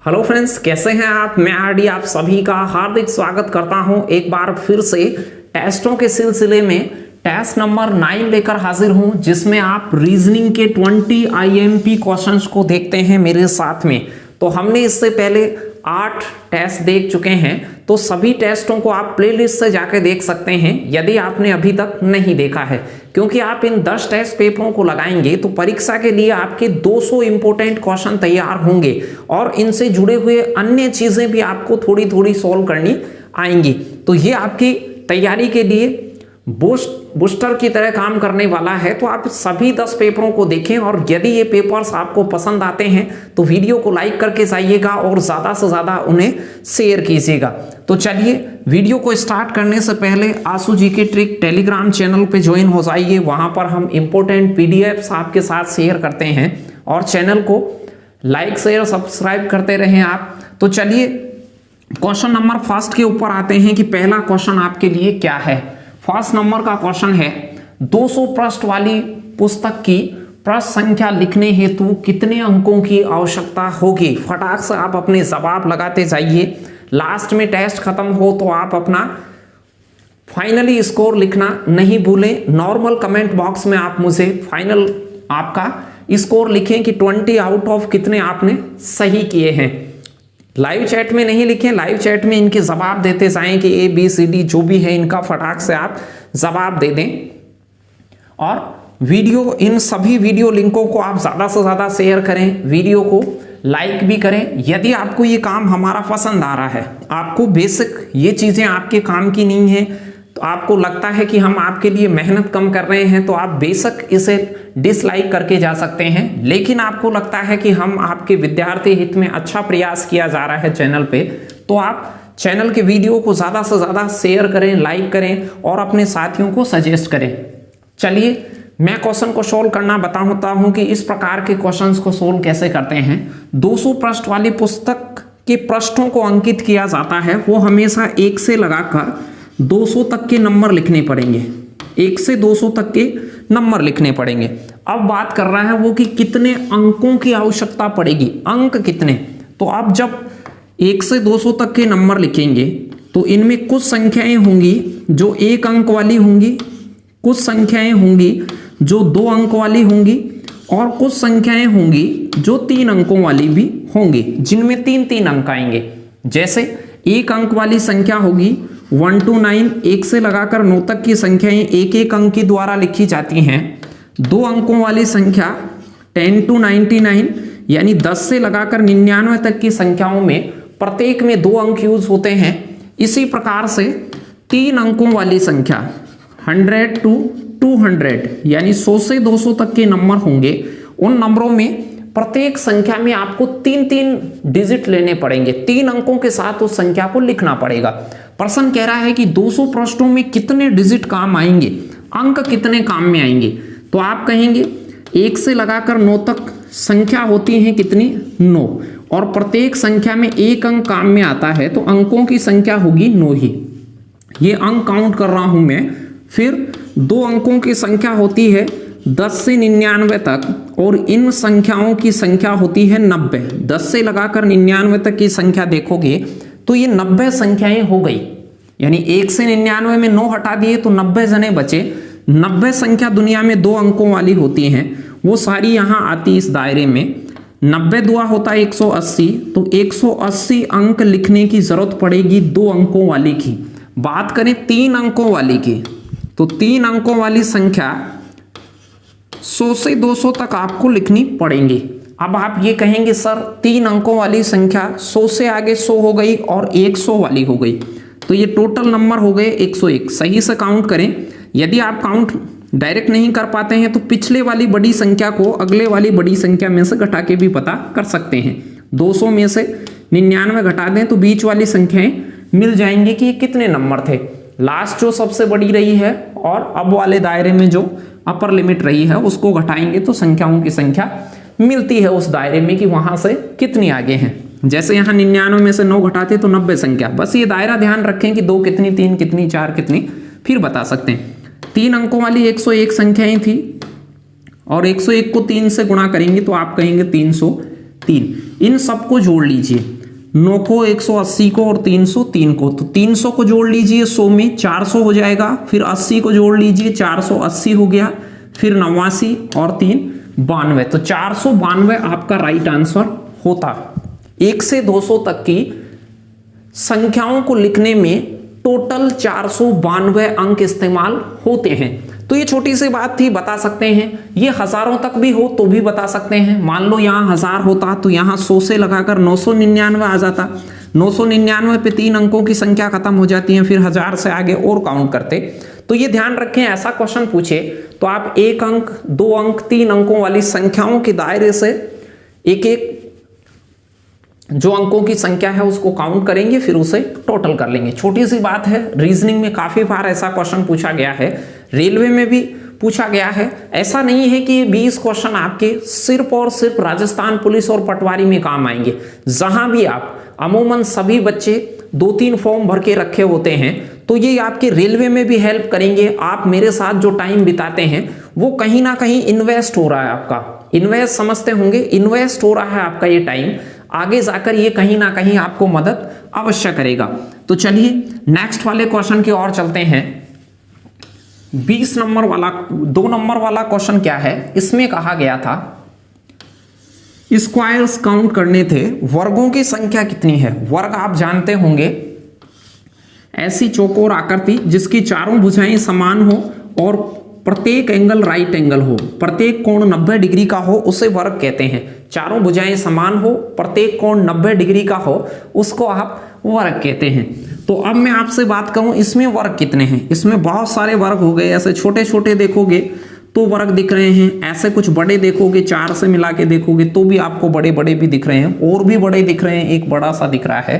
Hello friends, कैसे हैं आप। मैं आरडी आप सभी का हार्दिक स्वागत करता हूं एक बार फिर से टेस्टों के सिलसिले में। टेस्ट नंबर 9 लेकर हाजिर हूं, जिसमें आप रीजनिंग के 20 आईएमपी क्वेश्चंस को देखते हैं मेरे साथ में। तो हमने इससे पहले 8 टेस्ट देख चुके हैं, तो सभी टेस्टों को आप प्लेलिस्ट से जाकर देख सकते हैं यदि आपने अभी तक नहीं देखा है, क्योंकि आप इन 10 टेस्ट पेपरों को लगाएंगे तो परीक्षा के लिए आपके 200 इंपोर्टेंट क्वेश्चन तैयार होंगे और इनसे जुड़े हुए अन्य चीजें भी आपको थोड़ी थोड़ी सॉल्व करनी आएंगी। तो ये आपकी तैयारी के लिए बूस्टर की तरह काम करने वाला है। तो आप सभी 10 पेपरों को देखें और यदि ये पेपर्स आपको पसंद आते हैं तो वीडियो को लाइक करके जाइएगा और ज़्यादा से ज़्यादा उन्हें शेयर कीजिएगा। तो चलिए वीडियो को स्टार्ट करने से पहले आशु जी के ट्रिक टेलीग्राम चैनल पे ज्वाइन हो जाइए। वहाँ पर हम इम्पोर्टेंट पीडीएफ्स आपके साथ शेयर करते हैं और चैनल को लाइक शेयर सब्सक्राइब करते रहें आप। तो चलिए क्वेश्चन नंबर फर्स्ट के ऊपर आते हैं कि पहला क्वेश्चन आपके लिए क्या है। फर्स्ट नंबर का क्वेश्चन है 200 पृष्ठ वाली पुस्तक की पृष्ठ संख्या लिखने हेतु कितने अंकों की आवश्यकता होगी। फटाक से आप अपने जवाब लगाते जाइए। लास्ट में टेस्ट खत्म हो तो आप अपना फाइनली स्कोर लिखना नहीं भूलें। नॉर्मल कमेंट बॉक्स में आप मुझे फाइनल आपका स्कोर लिखें कि 20 आउट ऑफ कितने आपने सही किए हैं। लाइव चैट में नहीं लिखें, लाइव चैट में इनके जवाब देते जाएं कि ABCD जो भी है इनका फटाक से आप जवाब दे दें। और वीडियो, इन सभी वीडियो लिंकों को आप ज़्यादा से ज़्यादा शेयर करें, वीडियो को लाइक भी करें। यदि आपको ये काम हमारा पसंद आ रहा है, आपको बेसिक ये चीज़ें आपके काम की नहीं है, तो आपको लगता है कि हम आपके लिए मेहनत कम कर रहे हैं, तो आप बेशक इसे डिसलाइक करके जा सकते हैं। लेकिन आपको लगता है कि हम आपके विद्यार्थी हित में अच्छा प्रयास किया जा रहा है चैनल पे, तो आप चैनल के वीडियो को ज़्यादा से ज़्यादा शेयर करें, लाइक करें और अपने साथियों को सजेस्ट करें। चलिए मैं क्वेश्चन को सोल्व करना बताता हूँ कि इस प्रकार के क्वेश्चंस को सोल्व कैसे करते हैं। 200 पृष्ठ वाली पुस्तक के पृष्ठों को अंकित किया जाता है, वो हमेशा 1 से लगाकर 200 तक के नंबर लिखने पड़ेंगे। 1 से 200 तक के नंबर लिखने पड़ेंगे। अब बात कर रहा है वो कि कितने अंकों की आवश्यकता पड़ेगी, अंक कितने। तो आप जब 1 से 200 तक के नंबर लिखेंगे तो इनमें कुछ संख्याएं होंगी जो 1 अंक वाली होंगी, कुछ संख्याएं होंगी जो 2 अंक वाली होंगी और कुछ संख्याएं होंगी जो 3 अंकों वाली भी होंगी, जिनमें 3-3 अंक आएंगे। जैसे 1 अंक वाली संख्या होगी 1 to 9, 1 से लगाकर 9 तक की संख्याएं 1-1 अंक के द्वारा लिखी जाती हैं। 2 अंकों वाली संख्या 10 to 99 यानी 10 से लगाकर 99 तक की संख्याओं में प्रत्येक में 2 अंक यूज होते हैं। इसी प्रकार से 3 अंकों वाली संख्या 100 to 200 यानी 100 से 200 तक के नंबर होंगे। उन नंबरों में प्रत्येक संख्या में आपको 3-3 डिजिट लेने पड़ेंगे, 3 अंकों के साथ उस संख्या को लिखना पड़ेगा। प्रश्न कह रहा है कि 200 पृष्ठों में कितने डिजिट काम आएंगे, अंक कितने काम में आएंगे। तो आप कहेंगे 1 से लगाकर 9 तक संख्या होती है कितनी, 9, और प्रत्येक संख्या में 1 अंक काम में आता है, तो अंकों की संख्या होगी 9 ही। ये अंक काउंट कर रहा हूं मैं। फिर 2 अंकों की संख्या होती है 10 से 99 तक और इन संख्याओं की संख्या होती है 90। 10 से लगाकर 99 तक की संख्या देखोगे तो ये 90 संख्याएं हो गई। यानी 1 से 99 में 9 हटा दिए तो 90 जने बचे। 90 संख्या दुनिया में 2 अंकों वाली होती हैं, वो सारी यहाँ आती इस दायरे में। 90 दुआ होता है 180, तो 180 अंक लिखने की जरूरत पड़ेगी 2 अंकों वाली की। बात करें 3 अंकों वाली की, तो 3 अंकों वाली संख्या 100 से 200 तक आपको लिखनी पड़ेंगी। अब आप ये कहेंगे सर 3 अंकों वाली संख्या 100 से आगे 100 हो गई और 100 वाली हो गई, तो ये टोटल नंबर हो गए 101। सही से काउंट करें। यदि आप काउंट डायरेक्ट नहीं कर पाते हैं तो पिछले वाली बड़ी संख्या को अगले वाली बड़ी संख्या में से घटा के भी पता कर सकते हैं। 200 में से 99 घटा दें तो बीच वाली संख्याएं मिल जाएंगी कि ये कितने नंबर थे। लास्ट जो सबसे बड़ी रही है और अब वाले दायरे में जो अपर लिमिट रही है उसको घटाएंगे तो संख्याओं की संख्या मिलती है उस दायरे में कि वहां से कितनी आगे हैं। जैसे यहाँ 99 में से 9 घटाते तो 90 संख्या। बस ये दायरा ध्यान रखें कि 2 कितनी, 3 कितनी, 4 कितनी, फिर बता सकते हैं। 3 अंकों वाली 101 संख्याएं थी और 101 को 3 से गुणा करेंगे तो आप कहेंगे 300 3, इन सबको जोड़ लीजिए, 9 को, 180 को और 303 को। तो 300 को जोड़ लीजिए 100 में, 400 हो जाएगा। फिर 80 को जोड़ लीजिए, 480 हो गया। फिर 89 और 3 92। तो 492 आपका राइट आंसर होता। 1 से 200 तक की संख्याओं को लिखने में टोटल 492 अंक इस्तेमाल होते हैं। तो ये छोटी सी बात थी, बता सकते हैं। ये हजारों तक भी हो तो भी बता सकते हैं। मान लो यहां 1000 होता तो यहां 100 से लगाकर 999 आ जाता। 999 पे 3 अंकों की संख्या खत्म हो जाती है, फिर 1000 से आगे और काउंट करते। तो ये ध्यान रखें, ऐसा क्वेश्चन पूछे तो आप 1 अंक, 2 अंक, 3 अंकों वाली संख्याओं के दायरे से एक एक जो अंकों की संख्या है उसको काउंट करेंगे, फिर उसे टोटल कर लेंगे। छोटी सी बात है, रीजनिंग में काफी बार ऐसा क्वेश्चन पूछा गया है, रेलवे में भी पूछा गया है। ऐसा नहीं है कि ये 20 क्वेश्चन आपके सिर्फ और सिर्फ राजस्थान पुलिस और पटवारी में काम आएंगे। जहां भी आप, अमूमन सभी बच्चे 2-3 फॉर्म भर के रखे होते हैं, तो ये आपके रेलवे में भी हेल्प करेंगे। आप मेरे साथ जो टाइम बिताते हैं वो कहीं ना कहीं इन्वेस्ट हो रहा है आपका। इन्वेस्ट समझते होंगे, इन्वेस्ट हो रहा है आपका ये टाइम, आगे जाकर ये कहीं ना कहीं आपको मदद अवश्य करेगा। तो चलिए नेक्स्ट वाले क्वेश्चन की ओर चलते हैं। 20 नंबर वाला, 2 नंबर वाला क्वेश्चन क्या है, इसमें कहा गया था स्क्वायर्स काउंट करने थे, वर्गों की संख्या कितनी है। वर्ग आप जानते होंगे, ऐसी चौकोर आकृति जिसकी चारों भुजाएं समान हो और प्रत्येक एंगल राइट एंगल हो, प्रत्येक कोण 90 डिग्री का हो, उसे वर्ग कहते हैं। चारों भुजाएं समान हो, प्रत्येक कोण 90 डिग्री का हो, उसको आप वर्ग कहते हैं। तो अब मैं आपसे बात करूं, इसमें वर्ग कितने हैं। इसमें बहुत सारे वर्ग हो गए। ऐसे छोटे छोटे देखोगे तो वर्ग दिख रहे हैं, ऐसे कुछ बड़े देखोगे, 4 से मिला के देखोगे तो भी आपको बड़े बड़े भी दिख रहे हैं, और भी बड़े दिख रहे हैं, एक बड़ा सा दिख रहा है।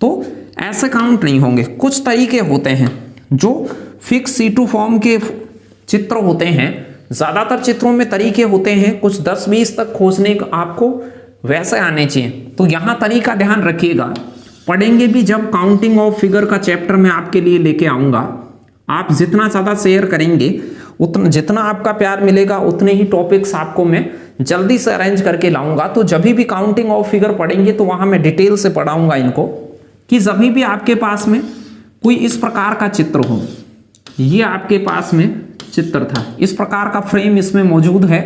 तो ऐसे काउंट नहीं होंगे। कुछ तरीके होते हैं जो फिक्स C2 फॉर्म के चित्र होते हैं, ज्यादातर चित्रों में तरीके होते हैं, कुछ 10-20 तक खोजने का आपको वैसे आने चाहिए। तो यहां तरीका ध्यान रखिएगा, पढ़ेंगे भी जब काउंटिंग ऑफ फिगर का चैप्टर मैं आपके लिए लेके आऊंगा। आप जितना ज्यादा शेयर करेंगे, उतना जितना आपका प्यार मिलेगा, उतने ही टॉपिक्स आपको मैं जल्दी से अरेंज करके लाऊंगा। तो जब भी काउंटिंग ऑफ फिगर पढ़ेंगे तो वहां मैं डिटेल से पढ़ाऊंगा इनको, कि जब भी आपके पास में कोई इस प्रकार का चित्र हो, ये आपके पास में चित्र था, इस प्रकार का फ्रेम इसमें मौजूद है,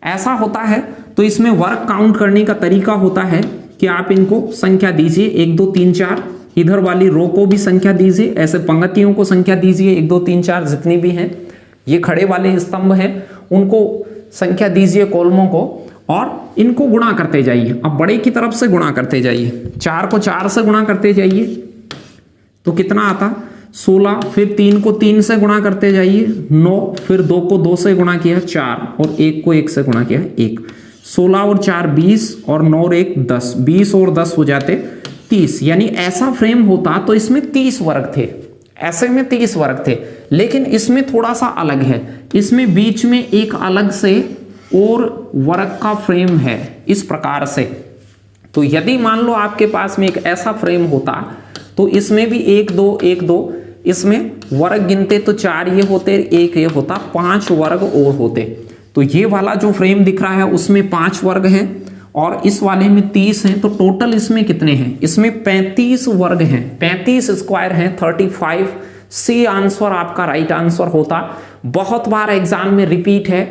ऐसा होता है तो इसमें वर्ग काउंट करने का तरीका होता है कि आप इनको संख्या दीजिए, 1 2 3 4, इधर वाली रो को भी संख्या दीजिए, ऐसे पंक्तियों को संख्या दीजिए, 1 2 3 4 जितनी भी हैं, ये खड़े वाले स्तंभ हैं उनको संख्या दीजिए, कॉलमों को, और इनको गुणा करते जाइए। अब बड़े की तरफ से गुणा करते जाइए, 4 को 4 से गुणा करते जाइए तो कितना आता, 16, फिर 3 को 3 से गुणा करते जाइए, 9, फिर 2 को 2 से गुणा किया 4, और 1 को 1 से गुणा किया 1, 16 और 4 20, और 9 और 1 10, 20 और 10 हो जाते 30। यानी ऐसा फ्रेम होता तो इसमें 30 वर्ग थे, ऐसे में 30 वर्ग थे। लेकिन इसमें थोड़ा सा अलग है, इसमें बीच में एक अलग से और वर्ग का फ्रेम है इस प्रकार से। तो यदि मान लो आपके पास में एक ऐसा फ्रेम होता तो इसमें भी 1 2 1 2, इसमें वर्ग गिनते तो 4 ये होते, 1 ये होता, 5 वर्ग और होते। तो ये वाला जो फ्रेम दिख रहा है उसमें 5 वर्ग हैं और इस वाले में 30 हैं। तो टोटल इसमें कितने हैं, इसमें 35 वर्ग हैं, 35 स्क्वायर हैं, 35। सी आंसर आपका राइट आंसर होता। बहुत बार एग्जाम में रिपीट है,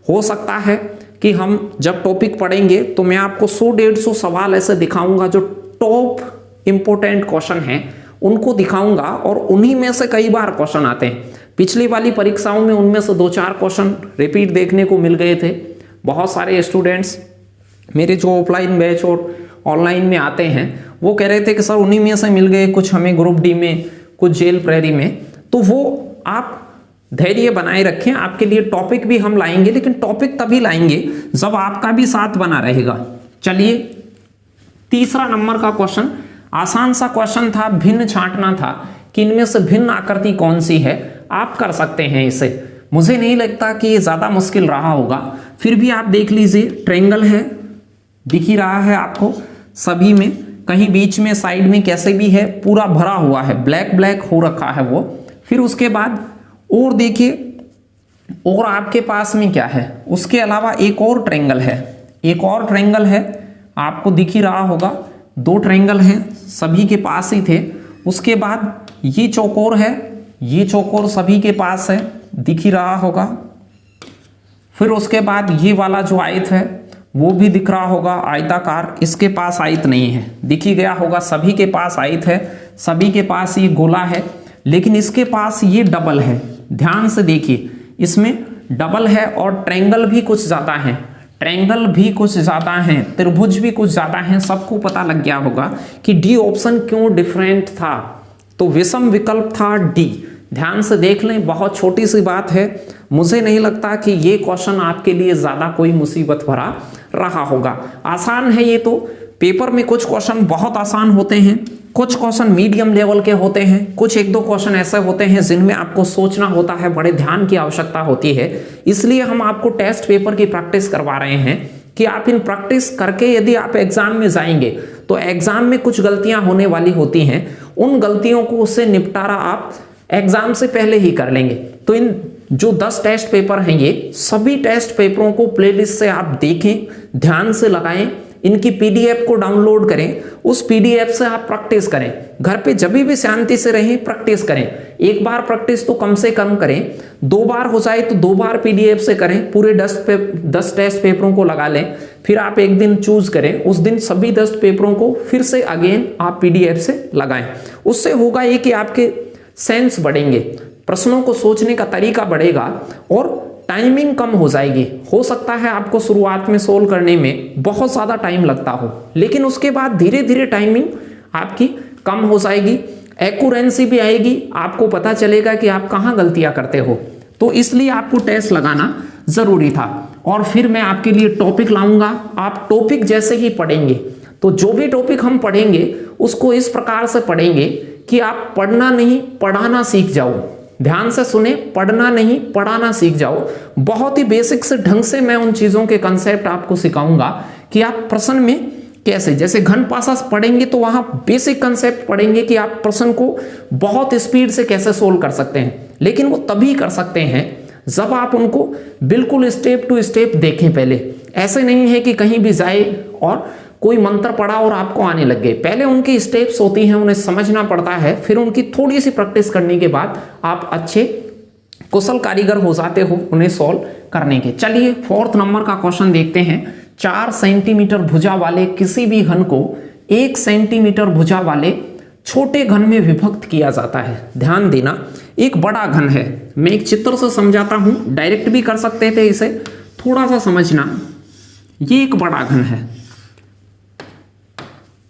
हो सकता है कि हम जब टॉपिक पढ़ेंगे तो मैं आपको 100-150 सवाल ऐसे दिखाऊंगा जो टॉप इंपोर्टेंट क्वेश्चन हैं, उनको दिखाऊंगा, और उन्हीं में से कई बार क्वेश्चन आते हैं। पिछली वाली परीक्षाओं में उनमें से 2-4 क्वेश्चन रिपीट देखने को मिल गए थे। बहुत सारे स्टूडेंट्स मेरे जो ऑफलाइन बैच और ऑनलाइन में आते हैं वो कह रहे थे कि सर उन्हीं में से मिल गए, कुछ हमें ग्रुप डी में, कुछ जेल प्रहरी में। तो वो आप धैर्य बनाए रखें, आपके लिए टॉपिक भी हम लाएंगे, लेकिन टॉपिक तभी लाएंगे जब आपका भी साथ बना रहेगा। चलिए तीसरा नंबर का क्वेश्चन, आसान सा क्वेश्चन था, भिन्न छांटना था कि इनमें से भिन्न आकृति कौन सी है। आप कर सकते हैं इसे, मुझे नहीं लगता कि ये ज्यादा मुश्किल रहा होगा। फिर भी आप देख लीजिए, ट्रायंगल है, दिख ही रहा है आपको सभी में, कहीं बीच में साइड में कैसे भी है, पूरा भरा हुआ है, ब्लैक ब्लैक हो रखा है वो। फिर उसके बाद और देखिए, और आपके पास में क्या है, उसके अलावा एक और ट्रायंगल है, एक और ट्रायंगल है, आपको दिख ही रहा होगा, 2 ट्रायंगल हैं, सभी के पास ही थे। उसके बाद ये चौकोर है, ये चौकोर सभी के पास है, दिख ही रहा होगा। फिर उसके बाद ये वाला जो आयत है वो भी दिख रहा होगा, आयताकार, इसके पास आयत नहीं है, दिख ही गया होगा। सभी के पास आयत है, सभी के पास ये गोला है, लेकिन इसके पास ये डबल है। ध्यान से देखिए, इसमें डबल है और ट्रायंगल भी कुछ ज्यादा है, ट्रायंगल भी कुछ ज्यादा है, त्रिभुज भी कुछ ज्यादा है। सबको पता लग गया होगा कि डी ऑप्शन क्यों डिफरेंट था, तो विषम विकल्प था डी। ध्यान से देख लें, बहुत छोटी सी बात है, मुझे नहीं लगता कि ये क्वेश्चन आपके लिए ज्यादा कोई मुसीबत भरा रहा होगा। आसान है ये तो, पेपर में कुछ क्वेश्चन बहुत आसान होते हैं, कुछ क्वेश्चन मीडियम लेवल के होते हैं, कुछ 1-2 क्वेश्चन ऐसे होते हैं जिनमें आपको सोचना होता है, बड़े ध्यान की आवश्यकता होती है। इसलिए हम आपको टेस्ट पेपर की प्रैक्टिस करवा रहे हैं कि आप इन प्रैक्टिस करके यदि आप एग्जाम में जाएंगे तो एग्जाम में कुछ गलतियां होने वाली होती हैं, उन गलतियों को उससे निपटारा आप एग्जाम से पहले ही कर लेंगे। तो इन जो 10 टेस्ट पेपर हैं, ये सभी टेस्ट पेपरों को प्लेलिस्ट से आप देखें, ध्यान से लगाएं, इनकी पीडीएफ को डाउनलोड करें, उस पीडीएफ से आप प्रैक्टिस करें। घर पे जब भी शांति से रहें, प्रैक्टिस करें। एक बार प्रैक्टिस तो कम से कम करें, 2 बार हो जाए तो 2 बार पीडीएफ से करें। पूरे 10 टेस्ट पेपरों को लगा लें, फिर आप एक दिन चूज करें, उस दिन सभी 10 पेपरों को फिर से अगेन आप पीडीएफ से लगाएं। उससे होगा ये कि आपके सेंस बढ़ेंगे, प्रश्नों को सोचने का तरीका बढ़ेगा और टाइमिंग कम हो जाएगी। हो सकता है आपको शुरुआत में सोल्व करने में बहुत ज़्यादा टाइम लगता हो, लेकिन उसके बाद धीरे धीरे टाइमिंग आपकी कम हो जाएगी, एक्यूरेंसी भी आएगी, आपको पता चलेगा कि आप कहाँ गलतियाँ करते हो। तो इसलिए आपको टेस्ट लगाना ज़रूरी था। और फिर मैं आपके लिए टॉपिक लाऊंगा, आप टॉपिक जैसे ही पढ़ेंगे तो जो भी टॉपिक हम पढ़ेंगे उसको इस प्रकार से पढ़ेंगे कि आप पढ़ना नहीं पढ़ाना सीख जाओ। ध्यान से सुने, पढ़ना नहीं पढ़ाना सीख जाओ। बहुत ही बेसिक से ढंग से मैं उन चीजों के कंसेप्ट आपको सिखाऊंगा कि आप प्रश्न में कैसे, जैसे घन पासा पढ़ेंगे तो वहां बेसिक कंसेप्ट पढ़ेंगे कि आप प्रश्न को बहुत स्पीड से कैसे सोल्व कर सकते हैं, लेकिन वो तभी कर सकते हैं जब आप उनको बिल्कुल स्टेप टू स्टेप देखें। पहले ऐसे नहीं है कि कहीं भी जाए और कोई मंत्र पढ़ा और आपको आने लग गए। पहले उनकी स्टेप्स होती हैं, उन्हें समझना पड़ता है, फिर उनकी थोड़ी सी प्रैक्टिस करने के बाद आप अच्छे कुशल कारीगर हो जाते हो उन्हें सॉल्व करने के। चलिए 4th नंबर का क्वेश्चन देखते हैं। 4 सेंटीमीटर भुजा वाले किसी भी घन को 1 सेंटीमीटर भुजा वाले छोटे घन में विभक्त किया जाता है। ध्यान देना, एक बड़ा घन है, मैं एक चित्र से समझाता हूं, डायरेक्ट भी कर सकते थे, इसे थोड़ा सा समझना। ये एक बड़ा घन है,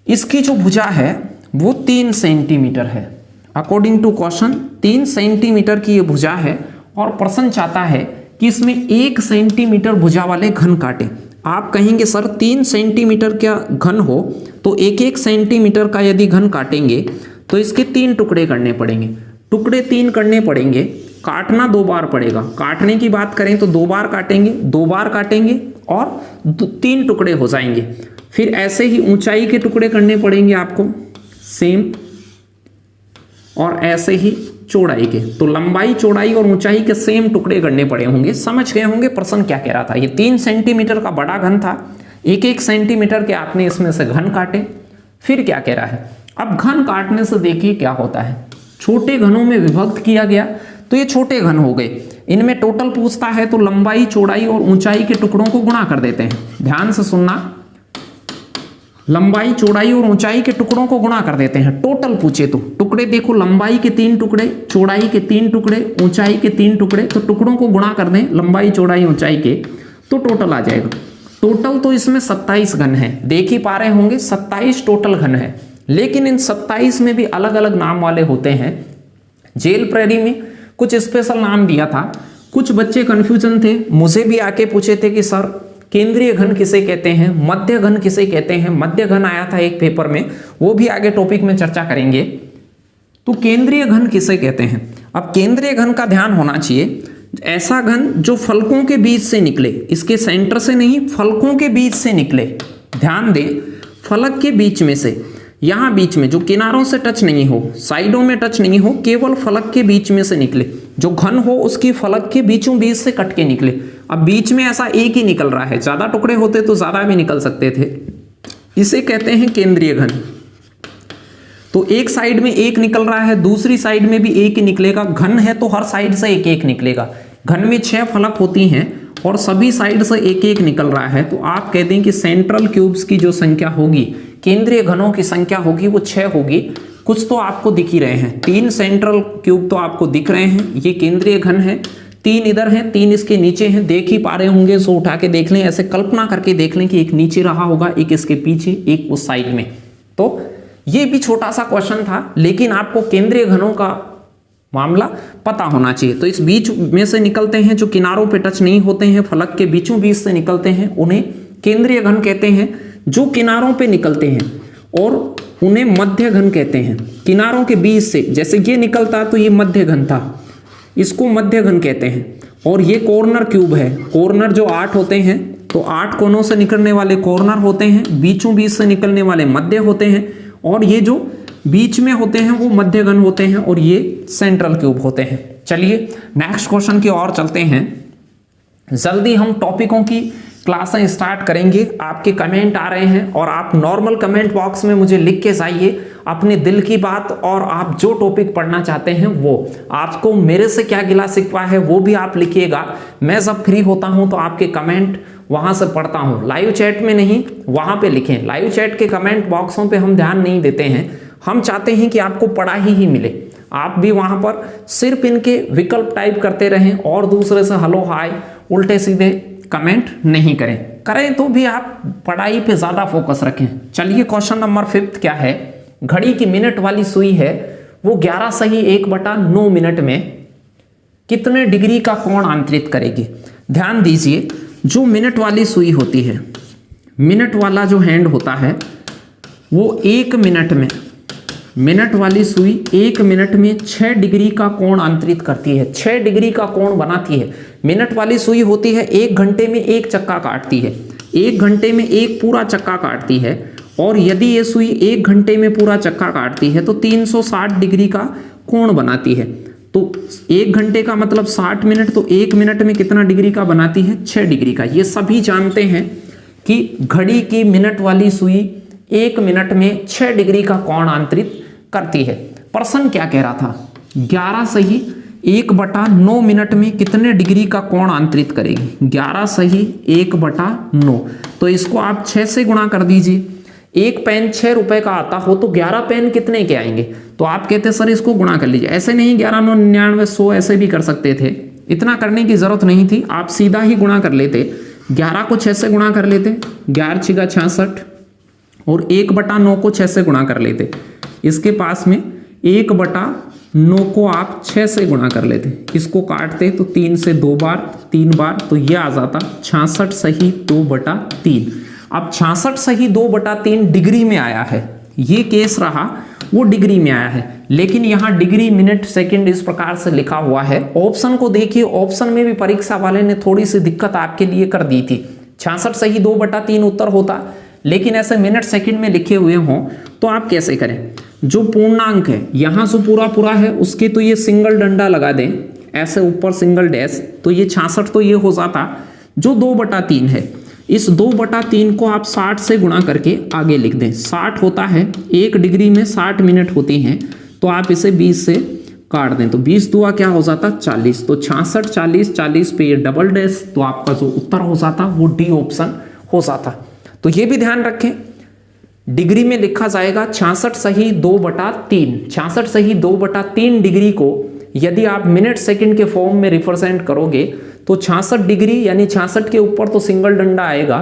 इसकी जो भुजा है वो 3 सेंटीमीटर है। अकॉर्डिंग टू क्वेश्चन 3 सेंटीमीटर की ये भुजा है और प्रश्न चाहता है कि इसमें 1 सेंटीमीटर भुजा वाले घन काटे। आप कहेंगे सर 3 सेंटीमीटर का घन हो तो 1-1 सेंटीमीटर का यदि घन काटेंगे तो इसके 3 टुकड़े करने पड़ेंगे, टुकड़े 3 करने पड़ेंगे, काटना 2 बार पड़ेगा। काटने की बात करें तो 2 बार काटेंगे, 2 बार काटेंगे और 3 टुकड़े हो जाएंगे। फिर ऐसे ही ऊंचाई के टुकड़े करने पड़ेंगे आपको सेम, और ऐसे ही चौड़ाई के, तो लंबाई चौड़ाई और ऊंचाई के सेम टुकड़े करने पड़े होंगे। समझ गए होंगे प्रश्न क्या कह रहा था। ये 3 सेंटीमीटर का बड़ा घन था, 1-1 सेंटीमीटर के आपने इसमें से घन काटे। फिर क्या कह रहा है, अब घन काटने से देखिए क्या होता है, छोटे घनों में विभक्त किया गया तो ये छोटे घन हो गए। इनमें टोटल पूछता है तो लंबाई चौड़ाई और ऊंचाई के टुकड़ों को गुणा कर देते हैं। ध्यान से सुनना, लंबाई चौड़ाई और ऊंचाई के टुकड़ों को गुणा कर देते हैं। टोटल पूछे तो टुकड़े देखो, लंबाई के 3 टुकड़े, चौड़ाई के 3 टुकड़े, ऊंचाई के 3 टुकड़े, तो टुकड़ों को गुणा कर दें लंबाई चौड़ाई ऊंचाई के तो टोटल आ जाएगा। टोटल तो इसमें 27 घन है, देख ही पा रहे होंगे 27 टोटल घन है, लेकिन इन 27 में भी अलग अलग नाम वाले होते हैं। जेल प्रेरी में कुछ स्पेशल नाम दिया था, कुछ बच्चे कंफ्यूजन थे, मुझे भी आके पूछे थे कि सर केंद्रीय घन किसे कहते हैं, मध्य घन किसे कहते हैं। मध्य घन आया था एक पेपर में, वो भी आगे टॉपिक में चर्चा करेंगे। तो केंद्रीय घन किसे कहते हैं। अब केंद्रीय घन का ध्यान होना चाहिए, ऐसा घन जो फलकों के बीच से निकले, इसके सेंटर से नहीं, फलकों के बीच से निकले। ध्यान दें, फलक के बीच में से, यहां बीच में, जो किनारों से टच नहीं हो, साइडों में टच नहीं हो, केवल फलक के बीच में से निकले। जो घन हो उसकी फलक के बीचों बीच से कट के निकले। अब बीच में ऐसा एक ही निकल रहा है, ज्यादा टुकड़े होते तो ज्यादा भी निकल सकते थे, इसे कहते हैं केंद्रीय घन। तो एक साइड में एक निकल रहा है, दूसरी साइड में भी एक ही निकलेगा। घन है तो हर साइड से एक एक निकलेगा। घन में 6 फलक होती हैं और सभी साइड से एक एक निकल रहा है, तो आप कह दें कि सेंट्रल क्यूब्स की जो संख्या होगी, केंद्रीय घनों की संख्या होगी, वो 6 होगी। कुछ तो आपको दिख ही रहे हैं, 3 सेंट्रल क्यूब तो आपको दिख रहे हैं, ये केंद्रीय घन है। 3 इधर हैं, 3 इसके नीचे हैं, देख ही पा रहे होंगे, सो उठा के देख लें, ऐसे कल्पना करके देख लें कि एक नीचे रहा होगा, एक इसके पीछे, एक उस साइड में। तो ये भी छोटा सा क्वेश्चन था, लेकिन आपको केंद्रीय घनों का मामला पता होना चाहिए। तो इस बीच में से निकलते हैं जो किनारों पे टच नहीं होते हैं, फलक के बीचों बीच से निकलते हैं, उन्हें केंद्रीय घन कहते हैं। जो किनारों पे निकलते हैं और उन्हें मध्य घन कहते हैं। किनारों के बीच से जैसे ये निकलता तो ये मध्य घन था, इसको मध्य घन कहते हैं। और ये कॉर्नर क्यूब है, कॉर्नर जो 8 होते हैं, तो 8 कोनों से निकलने वाले कॉर्नर होते हैं, बीचों बीच से निकलने वाले मध्य होते हैं, और ये जो बीच में होते हैं वो मध्य घन होते हैं, और ये सेंट्रल क्यूब होते हैं। चलिए नेक्स्ट क्वेश्चन की ओर चलते हैं। जल्दी हम टॉपिकों की क्लासें स्टार्ट करेंगे। आपके कमेंट आ रहे हैं और आप नॉर्मल कमेंट बॉक्स में मुझे लिख के जाइए अपने दिल की बात, और आप जो टॉपिक पढ़ना चाहते हैं वो। आपको मेरे से क्या गिला शिकवा है वो भी आप लिखिएगा। मैं जब फ्री होता हूं तो आपके कमेंट वहां से पढ़ता हूं, लाइव चैट में नहीं, वहां पे लिखें। लाइव चैट के कमेंट बॉक्सों पे हम ध्यान नहीं देते हैं, हम चाहते हैं कि आपको पढ़ाई ही मिले। आप भी वहां पर सिर्फ इनके विकल्प टाइप करते रहें और दूसरे से हेलो हाय उल्टे सीधे कमेंट नहीं करें तो भी आप पढ़ाई पे ज्यादा फोकस रखें। चलिए क्वेश्चन नंबर 5 क्या है। घड़ी की मिनट वाली सुई है, वो 11 सही 1/9 मिनट में कितने डिग्री का कोण आंतरित करेगी। ध्यान दीजिए, जो मिनट वाली सुई होती है, मिनट वाला जो हैंड होता है वो 1 मिनट में, मिनट वाली सुई 1 मिनट में 6 डिग्री का कोण आंतरित करती है, 6 डिग्री का कोण बनाती है। मिनट वाली सुई होती है 1 घंटे में 1 चक्का काटती है, 1 घंटे में 1 पूरा चक्का काटती है। और यदि ये सुई 1 घंटे में पूरा चक्का काटती है तो 360 डिग्री का कोण बनाती है। तो 1 घंटे का मतलब 60 मिनट, तो 1 मिनट में कितना डिग्री का बनाती है, 6 डिग्री का। ये सभी जानते हैं कि घड़ी की मिनट वाली सुई 1 मिनट में 6 डिग्री का कोण आंतरित करती है। प्रश्न क्या कह रहा था, 11 सही 1/9 मिनट में कितने डिग्री का कोण आंतरित करेगी। 11 सही 1/9, तो इसको आप 6 से गुणा कर दीजिए। एक पेन 6 रुपए का आता हो तो 11 पेन कितने के आएंगे, तो आप कहते सर इसको गुणा कर लीजिए। ऐसे नहीं, 11 9 99 100 ऐसे भी कर सकते थे, इतना करने की जरूरत नहीं थी, आप सीधा ही गुणा कर लेते। 11 को 6 से गुणा कर लेते, 11 6 66, और 1/9 को 6 से गुणा कर लेते। इसके पास में 1/9 को आप 6 से गुणा कर लेते, इसको काटते तो 3 से 2 बार 3 बार, तो यह आ जाता 66 सही 2/3। अब 66 सही 2/3 डिग्री में आया है, ये केस रहा वो डिग्री में आया है, लेकिन यहाँ डिग्री मिनट सेकंड इस प्रकार से लिखा हुआ है। ऑप्शन को देखिए, ऑप्शन में भी परीक्षा वाले ने थोड़ी सी दिक्कत आपके लिए कर दी थी। 66 सही 2/3 उत्तर होता, लेकिन ऐसे मिनट सेकंड में लिखे हुए हों तो आप कैसे करें। जो पूर्णांक है यहाँ से पूरा पूरा है, उसके तो ये सिंगल डंडा लगा दें, ऐसे ऊपर सिंगल डैश, तो ये 66 तो ये हो जाता। जो 2/3 है, इस 2/3 को आप 60 से गुणा करके आगे लिख दें। 60 होता है 1 डिग्री में 60 मिनट होती हैं, तो आप इसे 20 से काट दें, तो 20 दुआ क्या हो जाता 40, तो 66 40 40 पे ये डबल डैश, तो आपका जो उत्तर हो जाता वो डी ऑप्शन हो जाता। तो ये भी ध्यान रखें, डिग्री में लिखा जाएगा 66 सही 2/3। 66 सही 2/3 डिग्री को यदि आप मिनट सेकंड के फॉर्म में रिप्रेजेंट करोगे तो 66 डिग्री यानी 66 के ऊपर तो सिंगल डंडा आएगा,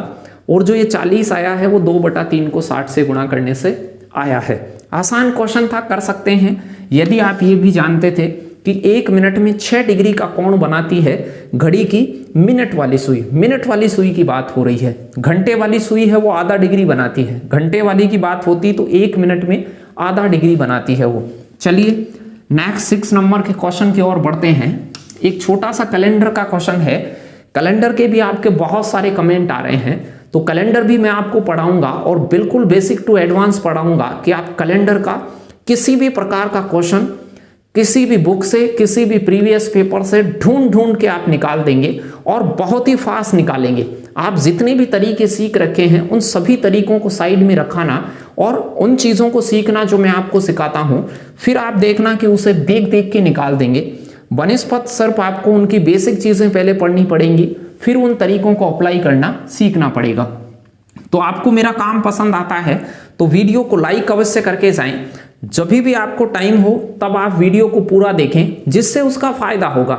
और जो ये 40 आया है वो 2/3 को 60 से गुणा करने से आया है। आसान क्वेश्चन था, कर सकते हैं। यदि आप ये भी जानते थे कि 1 मिनट में 6 डिग्री का कोण बनाती है घड़ी की मिनट वाली सुई। मिनट वाली सुई की बात हो रही है, घंटे वाली सुई है वो आधा डिग्री बनाती है। घंटे वाली की बात होती तो 1 मिनट में आधा डिग्री बनाती है वो। चलिए नेक्स्ट 6 नंबर के क्वेश्चन की ओर बढ़ते हैं। एक छोटा सा कैलेंडर का क्वेश्चन है। कैलेंडर के भी आपके बहुत सारे कमेंट आ रहे हैं, तो कैलेंडर भी मैं आपको पढ़ाऊंगा और बिल्कुल बेसिक टू एडवांस पढ़ाऊंगा कि आप कैलेंडर का किसी भी प्रकार का क्वेश्चन किसी भी बुक से, किसी भी प्रीवियस पेपर से ढूंढ ढूंढ के आप निकाल देंगे और बहुत ही फास्ट निकालेंगे। आप जितने भी तरीके सीख रखे हैं उन सभी तरीकों को साइड में रखाना और उन चीज़ों को सीखना जो मैं आपको सिखाता हूँ, फिर आप देखना कि उसे देख देख के निकाल देंगे। बनस्पत सिर्फ आपको उनकी बेसिक चीज़ें पहले पढ़नी पड़ेंगी, फिर उन तरीकों को अप्लाई करना सीखना पड़ेगा। तो आपको मेरा काम पसंद आता है तो वीडियो को लाइक अवश्य करके जाएं। जब भी आपको टाइम हो तब आप वीडियो को पूरा देखें, जिससे उसका फायदा होगा।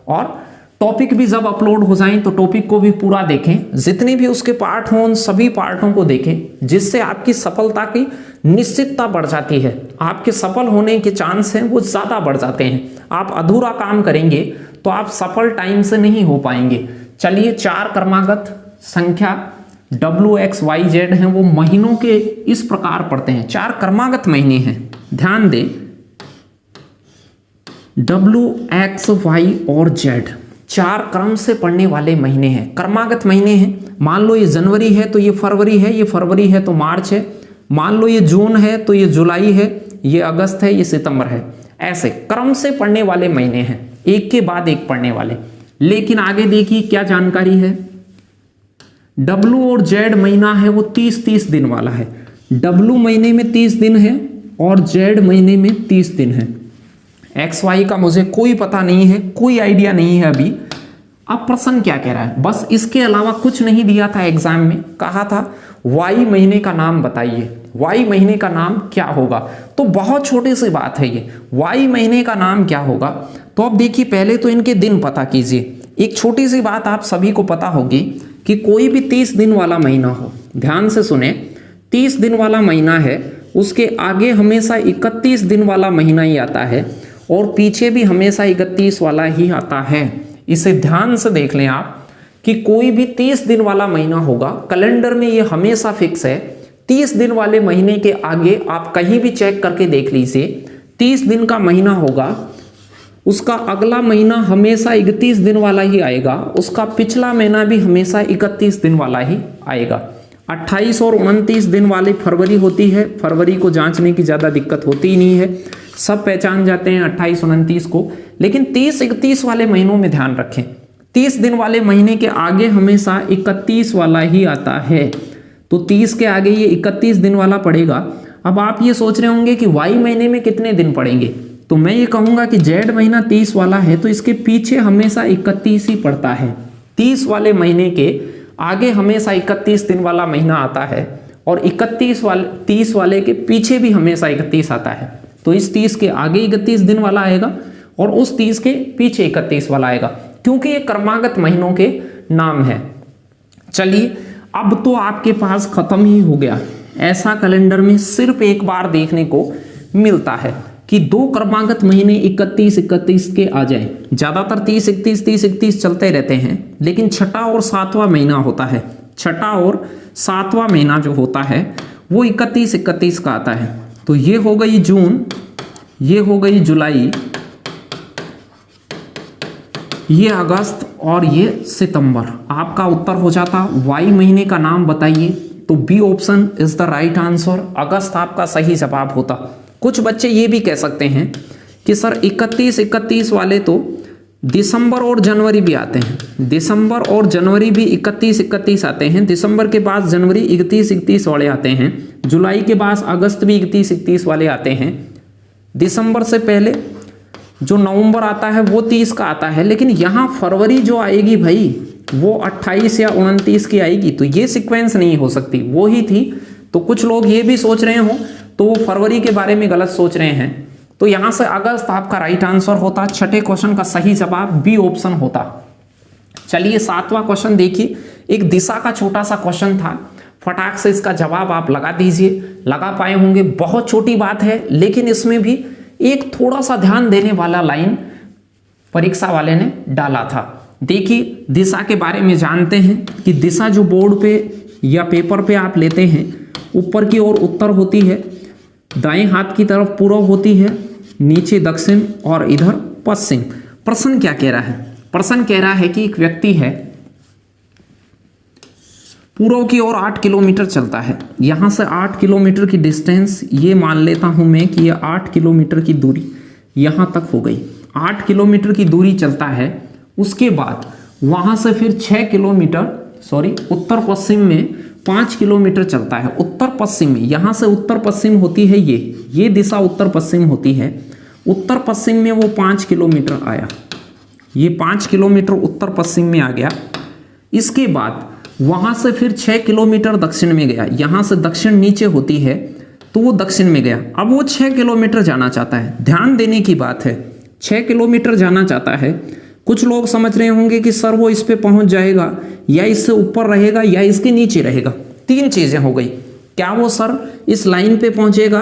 और टॉपिक भी जब अपलोड हो जाएं तो टॉपिक को भी पूरा देखें, जितने भी उसके पार्ट हों उन सभी पार्टों को देखें, जिससे आपकी सफलता की निश्चितता बढ़ जाती है। आपके सफल होने के चांस हैं वो ज़्यादा बढ़ जाते हैं। आप अधूरा काम करेंगे तो आप सफल टाइम से नहीं हो पाएंगे। चलिए, 4 क्रमागत संख्या WXYZ हैं, वो महीनों के इस प्रकार पढ़ते हैं। 4 क्रमागत महीने हैं, ध्यान दें, WXY और Z 4 क्रम से पढ़ने वाले महीने हैं, क्रमागत महीने हैं। मान लो ये जनवरी है तो ये फरवरी है, ये फरवरी है तो मार्च है, मान लो ये जून है तो ये जुलाई है, ये अगस्त है, ये सितंबर है। ऐसे क्रम से पढ़ने वाले महीने हैं, एक के बाद एक पढ़ने वाले। लेकिन आगे देखिए क्या जानकारी है। W और Z महीना है वो 30-30 दिन वाला है। W महीने में 30 दिन है और Z महीने में 30 दिन है। XY का मुझे कोई पता नहीं है, कोई आइडिया नहीं है अभी। अब प्रश्न क्या कह रहा है, बस इसके अलावा कुछ नहीं दिया था एग्जाम में। कहा था Y महीने का नाम बताइए, Y महीने का नाम क्या होगा। तो बहुत छोटी सी बात है ये, Y महीने का नाम क्या होगा। तो अब देखिए, पहले तो इनके दिन पता कीजिए। एक छोटी सी बात आप सभी को पता होगी कि कोई भी 30 दिन वाला महीना हो, ध्यान से सुने, 30 दिन वाला महीना है, उसके आगे हमेशा 31 दिन वाला महीना ही आता है और पीछे भी हमेशा 31 वाला ही आता है। इसे ध्यान से देख लें आप कि कोई भी 30 दिन वाला महीना होगा, कैलेंडर में ये हमेशा फिक्स है। 30 दिन वाले महीने के आगे आप कहीं भी चेक करके देख लीजिए, 30 दिन का महीना होगा, उसका अगला महीना हमेशा 31 दिन वाला ही आएगा, उसका पिछला महीना भी हमेशा 31 दिन वाला ही आएगा। 28 और 29 दिन वाली फरवरी होती है, फरवरी को जांचने की ज़्यादा दिक्कत होती ही नहीं है, सब पहचान जाते हैं 28-29 को। लेकिन 30-31 वाले महीनों में ध्यान रखें, 30 दिन वाले महीने के आगे हमेशा 31 वाला ही आता है। तो 30 के आगे ये 31 दिन वाला पड़ेगा। अब आप ये सोच रहे होंगे कि Y महीने में कितने दिन पड़ेंगे, तो मैं ये कहूँगा कि Z महीना 30 वाला है तो इसके पीछे हमेशा 31 ही पड़ता है। 30 वाले महीने के आगे हमेशा 31 दिन वाला महीना आता है और 30 वाले के पीछे भी हमेशा 31 आता है। तो इस 30 के आगे 31 दिन वाला आएगा और उस 30 के पीछे 31 वाला आएगा, क्योंकि ये क्रमागत महीनों के नाम है। चलिए, अब तो आपके पास खत्म ही हो गया। ऐसा कैलेंडर में सिर्फ एक बार देखने को मिलता है कि 2 क्रमागत महीने 31-31 के आ जाएं। ज़्यादातर 30-31 चलते रहते हैं, लेकिन छठा और सातवां महीना होता है। छठा और सातवां महीना जो होता है वो 31-31 का आता है। तो ये हो गई जून, ये हो गई जुलाई, ये अगस्त और ये सितंबर। आपका उत्तर हो जाता Y महीने का नाम बताइए, तो B option is the right answer, अगस्त आपका सही जवाब होता। कुछ बच्चे ये भी कह सकते हैं कि सर 31-31 वाले तो दिसंबर और जनवरी भी आते हैं, दिसंबर और जनवरी भी 31-31 आते हैं, दिसंबर के बाद जनवरी 31-31 वाले आते हैं, जुलाई के बाद अगस्त भी 31-31 वाले आते हैं, दिसंबर से पहले जो नवंबर आता है वो 30 का आता है। लेकिन यहाँ फरवरी जो आएगी भाई वो 28 या 29 की आएगी, तो ये सीक्वेंस नहीं हो सकती, वो ही थी। तो कुछ लोग ये भी सोच रहे हो तो वो फरवरी के बारे में गलत सोच रहे हैं। तो यहां से अगस्त आपका राइट आंसर होता, छठे क्वेश्चन का सही जवाब बी ऑप्शन होता। चलिए 7वां क्वेश्चन देखिए, एक दिशा का छोटा सा क्वेश्चन था, फटाक से इसका जवाब आप लगा दीजिए, लगा पाए होंगे। बहुत छोटी बात है, लेकिन इसमें भी एक थोड़ा सा ध्यान देने वाला लाइन परीक्षा वाले ने डाला था। देखिए, दिशा के बारे में जानते हैं कि दिशा जो बोर्ड पे या पेपर पे आप लेते हैं, ऊपर की ओर उत्तर होती है, दाएं हाथ की तरफ पूर्व होती है, नीचे दक्षिण और इधर पश्चिम। प्रश्न क्या कह रहा है, प्रश्न कह रहा है कि एक व्यक्ति है, पूर्व की ओर 8 किलोमीटर चलता है। यहां से 8 किलोमीटर की डिस्टेंस ये मान लेता हूं मैं कि ये 8 किलोमीटर की दूरी यहाँ तक हो गई, 8 किलोमीटर की दूरी चलता है। उसके बाद वहाँ से फिर 6 किलोमीटर उत्तर पश्चिम में 5 किलोमीटर चलता है। उत्तर पश्चिम में, यहाँ से उत्तर पश्चिम होती है ये दिशा उत्तर पश्चिम होती है। उत्तर पश्चिम में वो 5 किलोमीटर आया, ये 5 किलोमीटर उत्तर पश्चिम में आ गया। इसके बाद वहाँ से फिर 6 किलोमीटर दक्षिण में गया, यहाँ से दक्षिण नीचे होती है तो वो दक्षिण में गया। अब वो 6 किलोमीटर जाना चाहता है। ध्यान देने की बात है, 6 किलोमीटर जाना चाहता है। कुछ लोग समझ रहे होंगे कि सर वो इस पे पहुंच जाएगा, या इससे ऊपर रहेगा, या इसके नीचे रहेगा। 3 चीजें हो गई, क्या वो सर इस लाइन पे पहुंचेगा,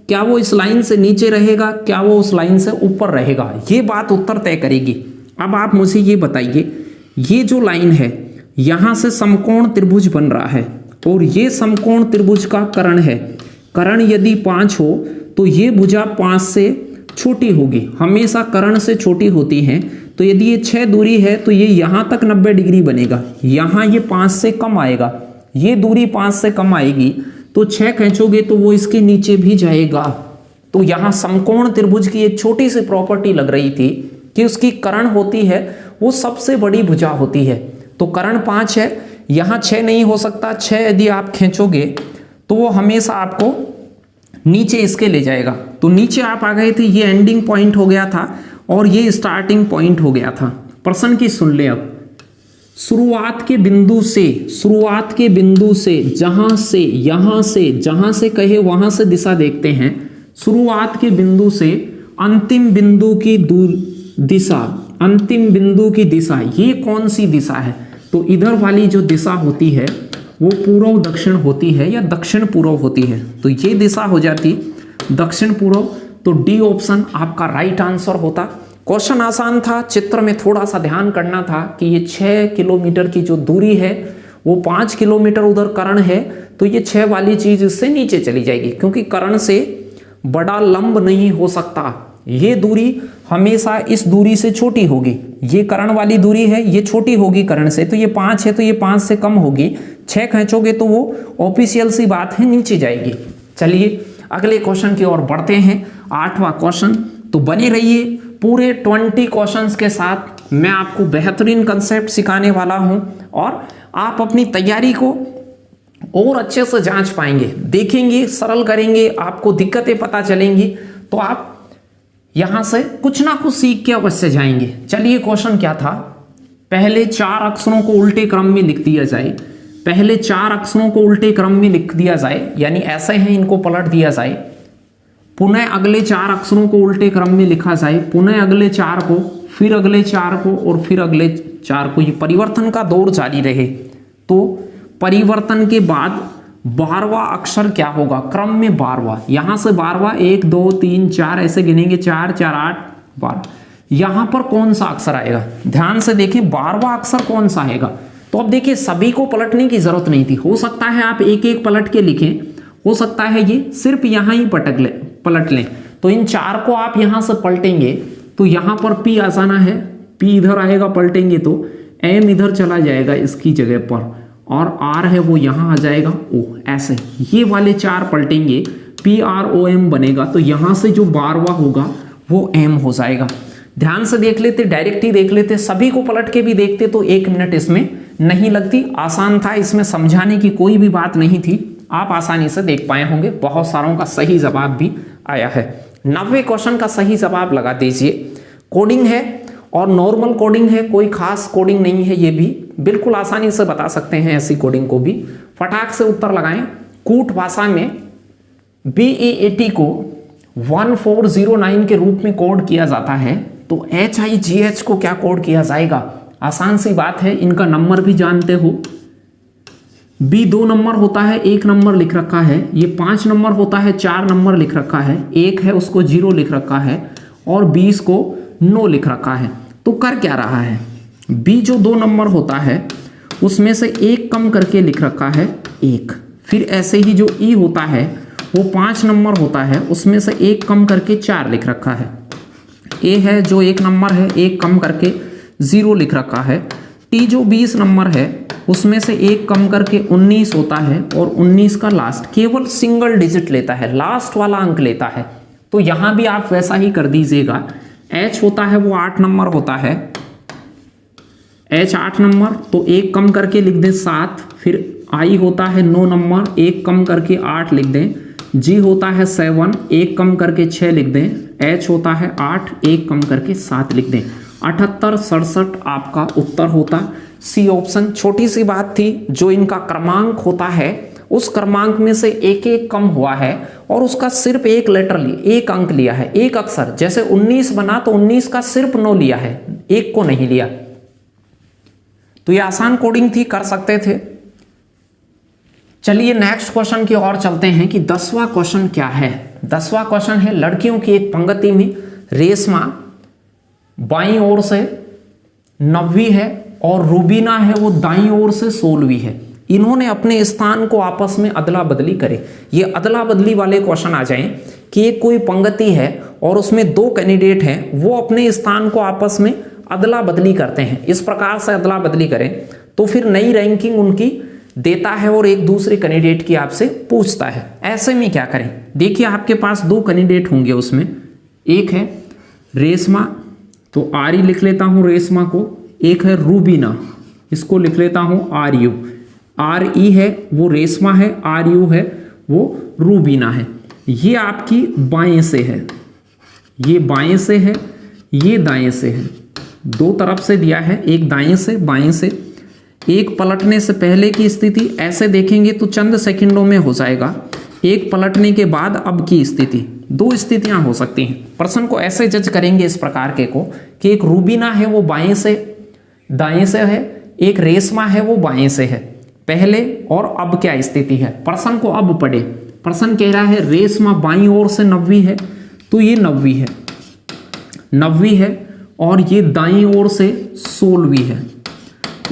क्या वो इस लाइन से नीचे रहेगा, क्या वो उस लाइन से ऊपर रहेगा, ये बात उत्तर तय करेगी। अब आप मुझे ये बताइए, ये जो लाइन है यहां से समकोण त्रिभुज बन रहा है और ये समकोण त्रिभुज का कर्ण है। कर्ण यदि 5 हो तो ये भुजा 5 से छोटी होगी, हमेशा कर्ण से छोटी होती है। तो यदि ये 6 दूरी है तो ये यहां तक 90 डिग्री बनेगा, यहां ये 5 से कम आएगा, ये दूरी 5 से कम आएगी तो 6 खींचोगे तो वो इसके नीचे भी जाएगा। तो यहां समकोण त्रिभुज की एक छोटी सी प्रॉपर्टी लग रही थी कि उसकी कर्ण होती है वो सबसे बड़ी भुजा होती है। तो कर्ण 5 है, यहां 6 नहीं हो सकता, 6 यदि आप खींचोगे तो वो हमेशा आपको नीचे इसके ले जाएगा। तो नीचे आप आ गए थे, ये एंडिंग पॉइंट हो गया था और ये स्टार्टिंग पॉइंट हो गया था। प्रश्न की सुन ले अब, शुरुआत के बिंदु से जहां से यहां से जहां से कहे वहां से दिशा देखते हैं। शुरुआत के बिंदु से अंतिम बिंदु की दिशा, अंतिम बिंदु की दिशा ये कौन सी दिशा है? तो इधर वाली जो दिशा होती है वो पूर्व दक्षिण होती है या दक्षिण पूर्व होती है। तो ये दिशा हो जाती दक्षिण पूर्व। तो डी ऑप्शन आपका राइट आंसर होता। क्वेश्चन आसान था, चित्र में थोड़ा सा ध्यान करना था कि ये 6 किलोमीटर की जो दूरी है वो 5 किलोमीटर उधर कर्ण है, तो ये 6 वाली चीज इससे नीचे चली जाएगी क्योंकि कर्ण से बड़ा लंब नहीं हो सकता। ये दूरी हमेशा इस दूरी से छोटी होगी, ये कर्ण वाली दूरी है, ये छोटी होगी कर्ण से, तो ये 5 है तो ये 5 से कम होगी। 6 खींचोगे तो वो ऑफिशियल सी बात है नीचे जाएगी। चलिए अगले क्वेश्चन की ओर बढ़ते हैं, 8वां क्वेश्चन। तो बने रहिए, पूरे 20 क्वेश्चंस के साथ मैं आपको बेहतरीन कंसेप्ट सिखाने वाला हूं और आप अपनी तैयारी को और अच्छे से जांच पाएंगे, देखेंगे, सरल करेंगे, आपको दिक्कतें पता चलेंगी तो आप यहां से कुछ ना कुछ सीख के अवश्य जाएंगे। चलिए क्वेश्चन क्या था, पहले 4 अक्षरों को उल्टे क्रम में लिख दिया जाए। पहले 4 अक्षरों को उल्टे क्रम में लिख दिया जाए, यानी ऐसे हैं इनको पलट दिया जाए। पुनः अगले 4 अक्षरों को उल्टे क्रम में लिखा जाए, पुनः अगले 4 को, फिर अगले 4 को और फिर अगले 4 को। ये परिवर्तन का दौर जारी रहे। तो परिवर्तन के बाद 12वां अक्षर क्या होगा? क्रम में 12वां, यहां से 12वां 1 2 3 4 ऐसे गिनेंगे, 4 4 8 12। यहां पर कौन सा अक्षर आएगा? ध्यान से देखें 12वां अक्षर कौन सा आएगा। तो अब देखिए सभी को पलटने की जरूरत नहीं थी, हो सकता है आप एक एक पलट के लिखें, हो सकता है ये सिर्फ यहां ही पलट लें। तो इन 4 को आप यहां से पलटेंगे तो यहां पर P आ जाना है, P इधर आएगा, पलटेंगे तो M इधर चला जाएगा इसकी जगह पर, और R है वो यहां आ जाएगा O। ऐसे ये वाले 4 पलटेंगे, PROM बनेगा। तो यहां से जो 12वां होगा वो M हो जाएगा। ध्यान से देख लेते, डायरेक्ट ही देख लेते, सभी को पलट के भी देखते तो 1 मिनट इसमें नहीं लगती। आसान था, इसमें समझाने की कोई भी बात नहीं थी, आप आसानी से देख पाए होंगे। बहुत सारों का सही जवाब भी आया है। 90वें क्वेश्चन का सही जवाब लगा दीजिए। कोडिंग है और नॉर्मल कोडिंग है, कोई खास कोडिंग नहीं है, ये भी बिल्कुल आसानी से बता सकते हैं ऐसी कोडिंग को भी। फटाक से उत्तर लगाएं। कूट भाषा में BEAT को 1409 के रूप में कोड किया जाता है, तो HIGH को क्या कोड किया जाएगा? आसान सी बात है, इनका नंबर भी जानते हो। B 2 नंबर होता है, 1 नंबर लिख रखा है। ये 5 नंबर होता है, 4 नंबर लिख रखा है। 1 है उसको 0 लिख रखा है और 20 को 9 लिख रखा है। तो कर क्या रहा है? B जो 2 नंबर होता है उसमें से 1 कम करके लिख रखा है 1। फिर ऐसे ही जो E होता है वो 5 नंबर होता है, उसमें से 1 कम करके 4 लिख रखा है। A है जो 1 नंबर है, 1 कम करके 0 लिख रखा है। T जो 20 नंबर है उसमें से 1 कम करके 19 होता है और 19 का लास्ट केवल सिंगल डिजिट लेता है, लास्ट वाला अंक लेता है। तो यहां भी आप वैसा ही कर दीजिएगा। H होता है वो 8 नंबर होता है, H 8 नंबर, तो 1 कम करके लिख दें 7। फिर I होता है 9 नंबर, 1 कम करके 8 लिख दें। G होता है 7, 1 कम करके 6 लिख दें। H होता है 8, 1 कम करके 7 लिख दें। 78 67 आपका उत्तर होता सी ऑप्शन। छोटी सी बात थी, जो इनका क्रमांक होता है उस क्रमांक में से एक एक कम हुआ है और उसका सिर्फ एक लेटर लिया, एक अंक लिया है, एक अक्षर। जैसे 19 बना तो 19 का सिर्फ 9 लिया है, एक को नहीं लिया। तो ये आसान कोडिंग थी, कर सकते थे। चलिए नेक्स्ट क्वेश्चन की ओर चलते हैं कि 10वां क्वेश्चन क्या है। 10वां क्वेश्चन है, लड़कियों की एक पंक्ति में रेशमा बाईं ओर से 9वीं है और रूबीना है वो दाईं ओर से 16वीं है। इन्होंने अपने स्थान को आपस में अदला बदली करे। ये अदला बदली वाले क्वेश्चन आ जाएं कि एक कोई पंक्ति है और उसमें 2 कैंडिडेट हैं, वो अपने स्थान को आपस में अदला बदली करते हैं। इस प्रकार से अदला बदली करें तो फिर नई रैंकिंग उनकी देता है और एक दूसरे कैंडिडेट की आपसे पूछता है। ऐसे में क्या करें, देखिए आपके पास 2 कैंडिडेट होंगे, उसमें एक है रेशमा, तो आर ई लिख लेता हूं रेशमा को। एक है रूबीना, इसको लिख लेता हूं आर यू। आर ई है वो रेशमा है, आर यू है वो रूबीना है। ये आपकी बाएं से है, ये बाएं से है, ये दाएं से है। 2 तरफ से दिया है, एक दाएं से बाएं से। एक पलटने से पहले की स्थिति ऐसे देखेंगे तो चंद सेकंडों में हो जाएगा। एक पलटने के बाद अब की स्थिति, 2 स्थितियां हो सकती हैं। प्रश्न को ऐसे जज करेंगे इस प्रकार के को कि एक रूबीना है वो बाएं से दाएं से है, एक रेशमा है वो बाएं से है। पहले और अब क्या स्थिति है, प्रश्न को अब पढ़े। प्रश्न कह रहा है रेशमा बाईं ओर से 9वीं है, तो ये 9वीं है, 9वीं है, और ये दाईं ओर से 16वीं है।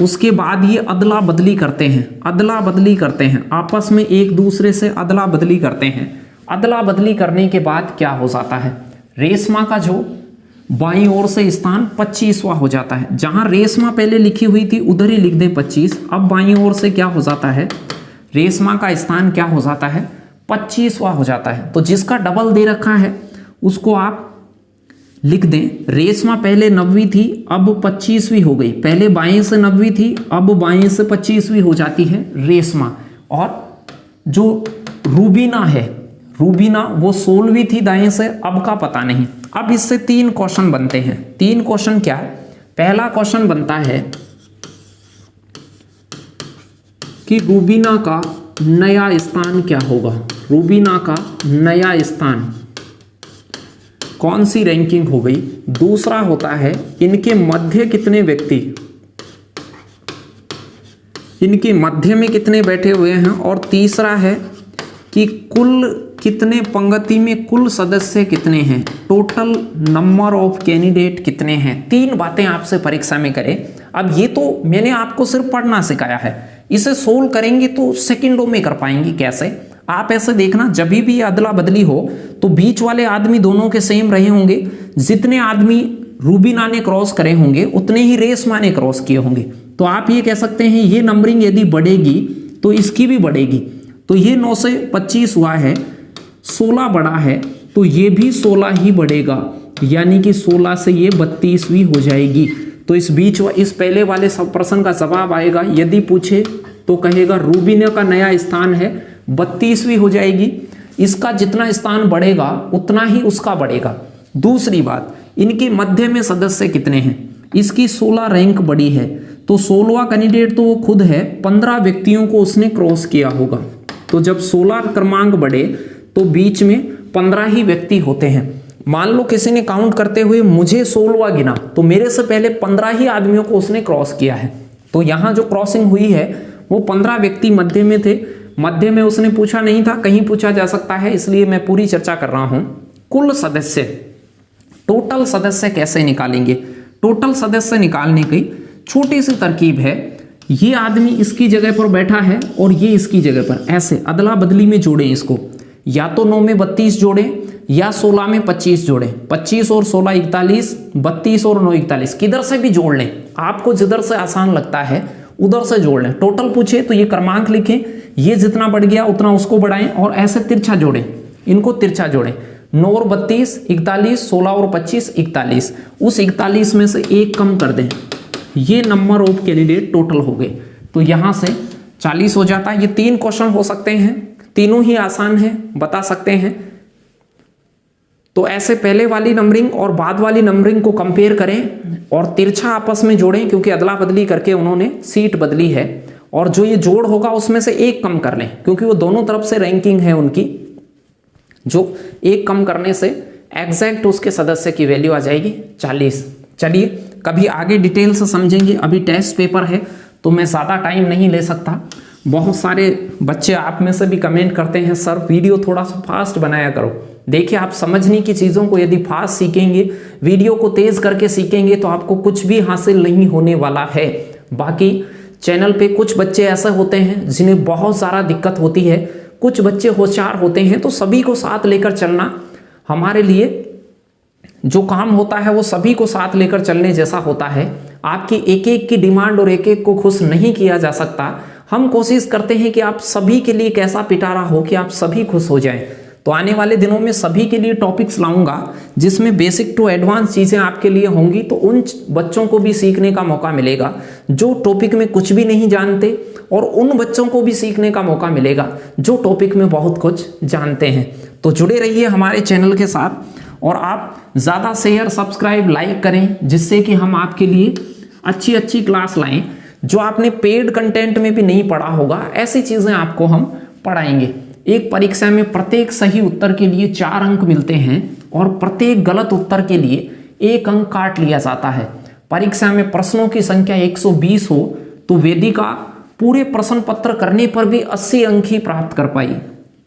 उसके बाद ये अदला बदली करते हैं, अदला बदली करते हैं आपस में, एक दूसरे से अदला बदली करते हैं। अदला बदली करने के बाद क्या हो जाता है, रेशमा का जो बाईं ओर से स्थान 25वां हो जाता है। जहां रेशमा पहले लिखी हुई थी उधर ही लिख दें 25। अब बाईं ओर से क्या हो जाता है, रेशमा का स्थान क्या हो जाता है, 25वां हो जाता है। तो जिसका डबल दे रखा है उसको आप लिख दें। रेशमा पहले 9वीं थी, अब 25वीं हो गई। पहले बाएं से 9वीं थी, अब बाएं से 25वीं हो जाती है रेशमा। और जो रूबीना है, रूबीना वो 16वीं थी दाएं से, अब का पता नहीं। अब इससे 3 क्वेश्चन बनते हैं। 3 क्वेश्चन क्या है, पहला क्वेश्चन बनता है कि रूबीना का नया स्थान क्या होगा। रूबीना का नया स्थान, कौन सी रैंकिंग हो गई। दूसरा होता है इनके मध्य कितने व्यक्ति, इनके मध्य में कितने बैठे हुए हैं। और तीसरा है कि कुल कितने पंक्ति में कुल सदस्य कितने हैं, टोटल नंबर ऑफ कैंडिडेट कितने हैं। 3 बातें आपसे परीक्षा में करें। अब ये तो मैंने आपको सिर्फ पढ़ना सिखाया है, इसे सोल्व करेंगे तो सेकंडों में कर पाएंगे। कैसे, आप ऐसे देखना, जब भी अदला बदली हो तो बीच वाले आदमी दोनों के सेम रहे होंगे। जितने आदमी रूबीना ने क्रॉस करे होंगे उतने ही रेशमा ने क्रॉस किए होंगे। तो आप ये कह सकते हैं ये नंबरिंग यदि बढ़ेगी तो इसकी भी बढ़ेगी। तो ये 9 से 25 हुआ है, 16 बढ़ा है तो ये भी 16 ही बढ़ेगा, यानी कि 16 से ये 32वीं हो जाएगी। तो इस बीच इस पहले वाले सब प्रश्न का जवाब आएगा, यदि पूछे तो कहेगा रूबीना का नया स्थान है 32वीं हो जाएगी। इसका जितना स्थान बढ़ेगा उतना ही उसका बढ़ेगा। दूसरी बात, इनके मध्य में सदस्य कितने हैं, इसकी 16 रैंक बढ़ी है तो 16वां कैंडिडेट तो वो खुद है, 15 व्यक्तियों को उसने क्रॉस किया होगा। तो जब 16 क्रमांक बढ़े तो बीच में 15 ही व्यक्ति होते हैं। मान लो किसी ने काउंट करते हुए मुझे 16वां गिना तो मेरे से पहले 15 ही आदमियों को उसने क्रॉस किया है। तो यहाँ जो क्रॉसिंग हुई है वो 15 व्यक्ति मध्य में थे। मध्य में उसने पूछा नहीं था, कहीं पूछा जा सकता है, इसलिए मैं पूरी चर्चा कर रहा हूं। कुल सदस्य, टोटल सदस्य कैसे निकालेंगे। टोटल सदस्य निकालने की छोटी सी तरकीब है। ये आदमी इसकी जगह पर बैठा है और ये इसकी जगह पर, ऐसे अदला बदली में जोड़ें इसको। या तो 9 में 32 जोड़ें या 16 में 25 जोड़ें। 25 और 16 41, 32 और 9 41, किधर से भी जोड़ लें, आपको जिधर से आसान लगता है उधर से जोड़ लें। टोटल पूछे तो ये क्रमांक लिखें, ये जितना बढ़ गया उतना उसको बढ़ाएं और ऐसे तिरछा जोड़ें, इनको तिरछा जोड़ें। 9 और 32 41, 16 और 25 41। उस 41 में से एक कम कर दें, ये नंबर ऑफ कैंडिडेट टोटल हो गए, तो यहां से 40 हो जाता है। ये 3 क्वेश्चन हो सकते हैं, तीनों ही आसान है, बता सकते हैं। तो ऐसे पहले वाली नंबरिंग और बाद वाली नंबरिंग को कंपेयर करें और तिरछा आपस में जोड़ें, क्योंकि अदला बदली करके उन्होंने सीट बदली है। और जो ये जोड़ होगा उसमें से एक कम कर लें, क्योंकि वो दोनों तरफ से रैंकिंग है उनकी, जो एक कम करने से एग्जैक्ट उसके सदस्य की वैल्यू आ जाएगी 40। चलिए कभी आगे डिटेल से समझेंगे, अभी टेस्ट पेपर है तो मैं ज़्यादा टाइम नहीं ले सकता। बहुत सारे बच्चे आप में से भी कमेंट करते हैं सर वीडियो थोड़ा सा फास्ट बनाया करो। देखिए आप समझने की चीज़ों को यदि फास्ट सीखेंगे, वीडियो को तेज करके सीखेंगे तो आपको कुछ भी हासिल नहीं होने वाला है। बाकी चैनल पे कुछ बच्चे ऐसे होते हैं जिन्हें बहुत सारा दिक्कत होती है, कुछ बच्चे होशियार होते हैं, तो सभी को साथ लेकर चलना हमारे लिए जो काम होता है वो सभी को साथ लेकर चलने जैसा होता है। आपकी एक एक की डिमांड और एक एक को खुश नहीं किया जा सकता। हम कोशिश करते हैं कि आप सभी के लिए कैसा पिटारा हो कि आप सभी खुश हो जाएं। तो आने वाले दिनों में सभी के लिए टॉपिक्स लाऊंगा जिसमें बेसिक टू एडवांस चीज़ें आपके लिए होंगी, तो उन बच्चों को भी सीखने का मौका मिलेगा जो टॉपिक में कुछ भी नहीं जानते, और उन बच्चों को भी सीखने का मौका मिलेगा जो टॉपिक में बहुत कुछ जानते हैं। तो जुड़े रहिए हमारे चैनल के साथ और आप ज़्यादा शेयर, सब्सक्राइब, लाइक करें, जिससे कि हम आपके लिए अच्छी अच्छी क्लास लाएं जो आपने पेड कंटेंट में भी नहीं पढ़ा होगा। ऐसी चीज़ें आपको हम पढ़ाएंगे। एक परीक्षा में प्रत्येक सही उत्तर के लिए 4 अंक मिलते हैं और प्रत्येक गलत उत्तर के लिए 1 अंक काट लिया जाता है। परीक्षा में प्रश्नों की संख्या 120 हो तो वेदिका पूरे प्रश्न पत्र करने पर भी 80 अंक ही प्राप्त कर पाई,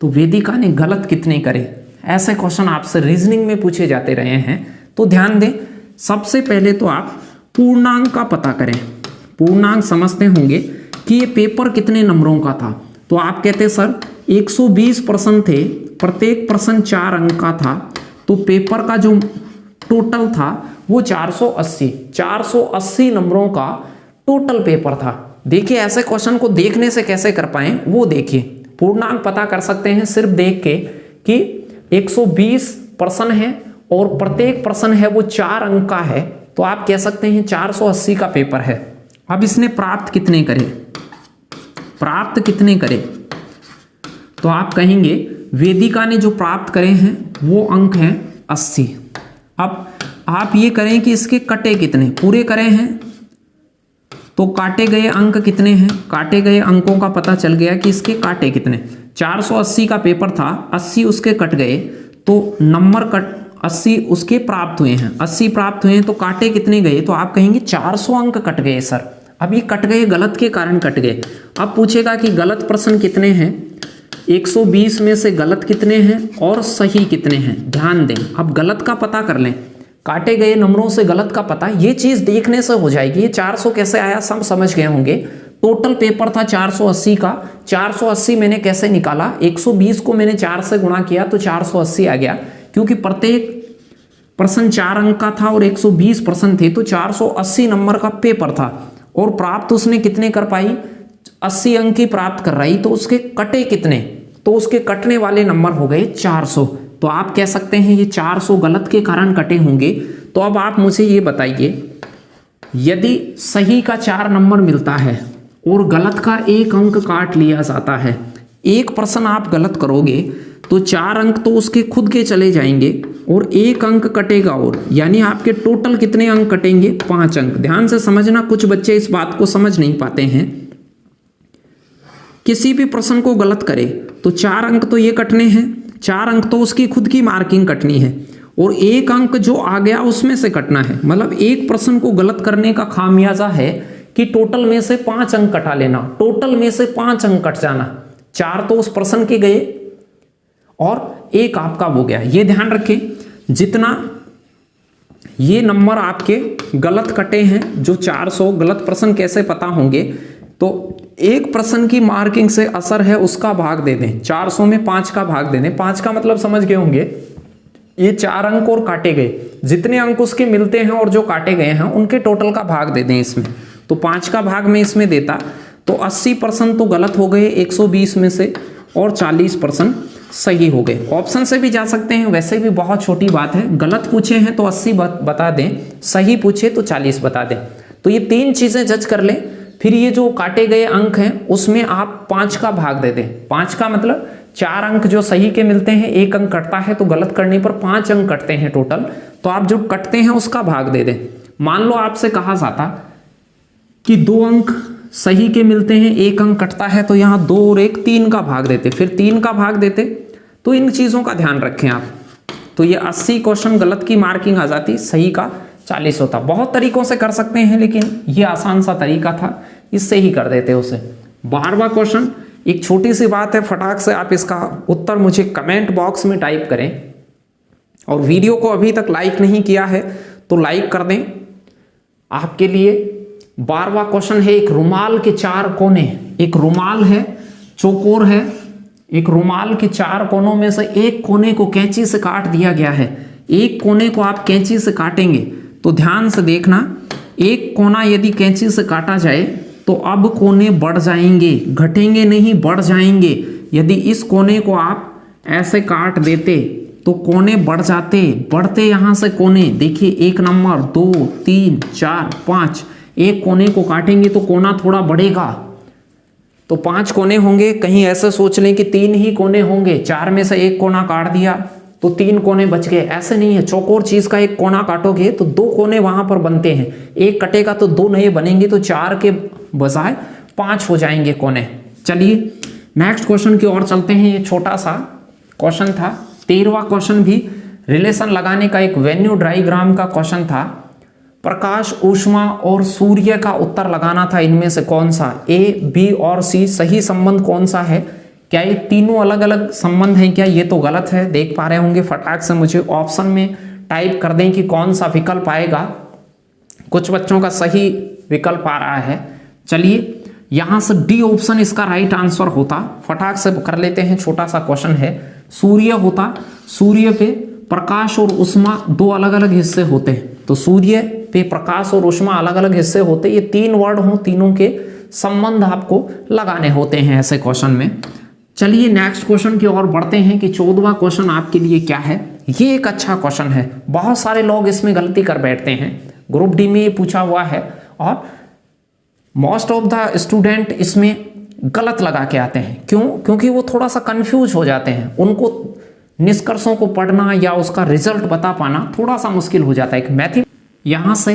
तो वेदिका ने गलत कितने करे? ऐसे क्वेश्चन आपसे रीजनिंग में पूछे जाते रहे हैं। तो ध्यान दें, सबसे पहले तो आप पूर्णांक का पता करें। पूर्णांक समझते होंगे कि ये पेपर कितने नंबरों का था। तो आप कहते सर 120 प्रश्न थे, प्रत्येक प्रश्न 4 अंक का था, तो पेपर का जो टोटल था वो 480 नंबरों का टोटल पेपर था। देखिए ऐसे क्वेश्चन को देखने से कैसे कर पाएं वो देखिए। पूर्णांक पता कर सकते हैं सिर्फ देख के कि 120 प्रश्न है और प्रत्येक प्रश्न है वो 4 अंक का है, तो आप कह सकते हैं 480 का पेपर है। अब इसने प्राप्त कितने करे? प्राप्त कितने करे? तो आप कहेंगे वेदिका ने जो प्राप्त करे हैं वो अंक हैं 80। अब आप ये करें कि इसके कटे कितने? पूरे करे हैं तो काटे गए अंक कितने हैं? काटे गए अंकों का पता चल गया कि इसके काटे कितने। 480 का पेपर था, 80 उसके कट गए, तो नंबर कट 80 उसके प्राप्त हुए हैं। 80 प्राप्त हुए हैं तो काटे कितने गए? तो आप कहेंगे 400 अंक कट गए सर। अब ये कट गए गलत के कारण कट गए। अब पूछेगा कि गलत प्रश्न कितने हैं, 120 में से गलत कितने हैं और सही कितने हैं। ध्यान दें, अब गलत का पता कर लें, काटे गए नंबरों से गलत का पता, ये चीज़ देखने से हो जाएगी। ये 400 कैसे आया सब समझ गए होंगे। टोटल पेपर था 480 का, 480 मैंने कैसे निकाला? 120 को मैंने 4 से गुणा किया तो 480 आ गया, क्योंकि प्रत्येक प्रश्न 4 अंक का था और 120 प्रश्न थे, तो 480 नंबर का पेपर था। और प्राप्त उसने कितने कर पाई? 80 अंक ही प्राप्त कर रही, तो उसके कटे कितने? तो उसके कटने वाले नंबर हो गए 400। तो आप कह सकते हैं ये 400 गलत के कारण कटे होंगे। तो अब आप मुझे ये बताइए, यदि सही का 4 नंबर मिलता है और गलत का 1 अंक काट लिया जाता है, एक प्रश्न आप गलत करोगे तो 4 अंक तो उसके खुद के चले जाएंगे और 1 अंक कटेगा, और यानी आपके टोटल कितने अंक कटेंगे? 5 अंक। ध्यान से समझना, कुछ बच्चे इस बात को समझ नहीं पाते हैं। किसी भी प्रश्न को गलत करे तो 4 अंक तो ये कटने हैं, 4 अंक तो उसकी खुद की मार्किंग कटनी है, और 1 अंक जो आ गया उसमें से कटना है। मतलब एक प्रश्न को गलत करने का खामियाजा है कि टोटल में से 5 अंक कटा लेना, टोटल में से 5 अंक कट जाना। 4 तो उस प्रश्न के गए और 1 आपका हो गया। ये ध्यान रखें, जितना ये नंबर आपके गलत कटे हैं, जो 400 गलत प्रश्न कैसे पता होंगे? तो एक प्रश्न की मार्किंग से असर है उसका भाग दे दें। 400 में 5 का भाग दे दें। 5 का मतलब समझ गए होंगे, ये 4 अंक और काटे गए, जितने अंक उसके मिलते हैं और जो काटे गए हैं उनके टोटल का भाग दे दें इसमें। तो 5 का भाग में इसमें देता तो 80% तो गलत हो गए 120 में से, और 40% सही हो गए। ऑप्शन से भी जा सकते हैं, वैसे भी बहुत छोटी बात है। गलत पूछे हैं तो 80 बता दें, सही पूछे तो 40 बता दें। तो ये 3 चीजें जज कर लें। फिर ये जो काटे गए अंक हैं उसमें आप 5 का भाग दे दें। 5 का मतलब 4 अंक जो सही के मिलते हैं, 1 अंक कटता है, तो गलत करने पर 5 अंक कटते हैं टोटल। तो आप जो कटते हैं उसका भाग दे दें। मान लो आपसे कहा जाता कि 2 अंक सही के मिलते हैं, 1 अंक कटता है, तो यहां 2 और 1 3 का भाग देते, फिर 3 का भाग देते। तो इन चीजों का ध्यान रखें आप। तो ये 80 क्वेश्चन गलत की मार्किंग आ जाती, सही का 40 होता। बहुत तरीकों से कर सकते हैं, लेकिन ये आसान सा तरीका था, इससे ही कर देते उसे। 12वां क्वेश्चन, एक छोटी सी बात है, फटाक से आप इसका उत्तर मुझे कमेंट बॉक्स में टाइप करें। और वीडियो को अभी तक लाइक नहीं किया है तो लाइक कर दें। आपके लिए 12वां क्वेश्चन है, एक रुमाल के 4 कोने, एक रुमाल है, चौकोर है, एक रुमाल के 4 कोनों में से एक कोने को कैंची से काट दिया गया है। एक कोने को आप कैंची से काटेंगे तो ध्यान से देखना, एक कोना यदि कैंची से काटा जाए तो अब कोने बढ़ जाएंगे, घटेंगे नहीं, बढ़ जाएंगे। यदि इस कोने को आप ऐसे काट देते तो कोने बढ़ जाते, बढ़ते यहां से कोने देखिए, 1 नंबर, 2, 3, 4, 5। एक कोने को काटेंगे तो कोना थोड़ा बढ़ेगा, तो 5 कोने होंगे। कहीं ऐसे सोच लें कि 3 ही कोने होंगे, 4 में से 1 कोना काट दिया तो 3 कोने बच गए, ऐसे नहीं है। चौकोर चीज का 1 कोना काटोगे तो 2 कोने वहां पर बनते हैं, 1 कटेगा तो 2 नए बनेंगे, तो 4 के बजाय 5 हो जाएंगे कोने। चलिए नेक्स्ट क्वेश्चन की ओर चलते हैं। ये छोटा सा क्वेश्चन था। 13वां क्वेश्चन भी रिलेशन लगाने का एक वेन्यू डायग्राम का क्वेश्चन था। प्रकाश, ऊष्मा और सूर्य का उत्तर लगाना था। इनमें से कौन सा, ए, बी और सी, सही संबंध कौन सा है? क्या ये तीनों अलग अलग संबंध हैं क्या? ये तो गलत है, देख पा रहे होंगे। फटाक से मुझे ऑप्शन में टाइप कर दें कि कौन सा विकल्प आएगा। कुछ बच्चों का सही विकल्प आ रहा है। चलिए यहां से डी ऑप्शन इसका राइट आंसर होता। फटाक से कर लेते हैं, छोटा सा क्वेश्चन है। सूर्य होता, सूर्य पे प्रकाश और ऊष्मा 2 अलग अलग हिस्से होते हैं, तो सूर्य पे प्रकाश और ऊष्मा अलग अलग हिस्से होते। ये 3 वर्ड हों, तीनों के संबंध आपको लगाने होते हैं ऐसे क्वेश्चन में। चलिए नेक्स्ट क्वेश्चन की ओर बढ़ते हैं कि 14वां क्वेश्चन आपके लिए क्या है। ये एक अच्छा क्वेश्चन है, बहुत सारे लोग इसमें गलती कर बैठते हैं। ग्रुप डी में ये पूछा हुआ है और मोस्ट ऑफ द स्टूडेंट इसमें गलत लगा के आते हैं। क्यों? क्योंकि वो थोड़ा सा कंफ्यूज हो जाते हैं, उनको निष्कर्षों को पढ़ना या उसका रिजल्ट बता पाना थोड़ा सा मुश्किल हो जाता है। एक मैथी यहां से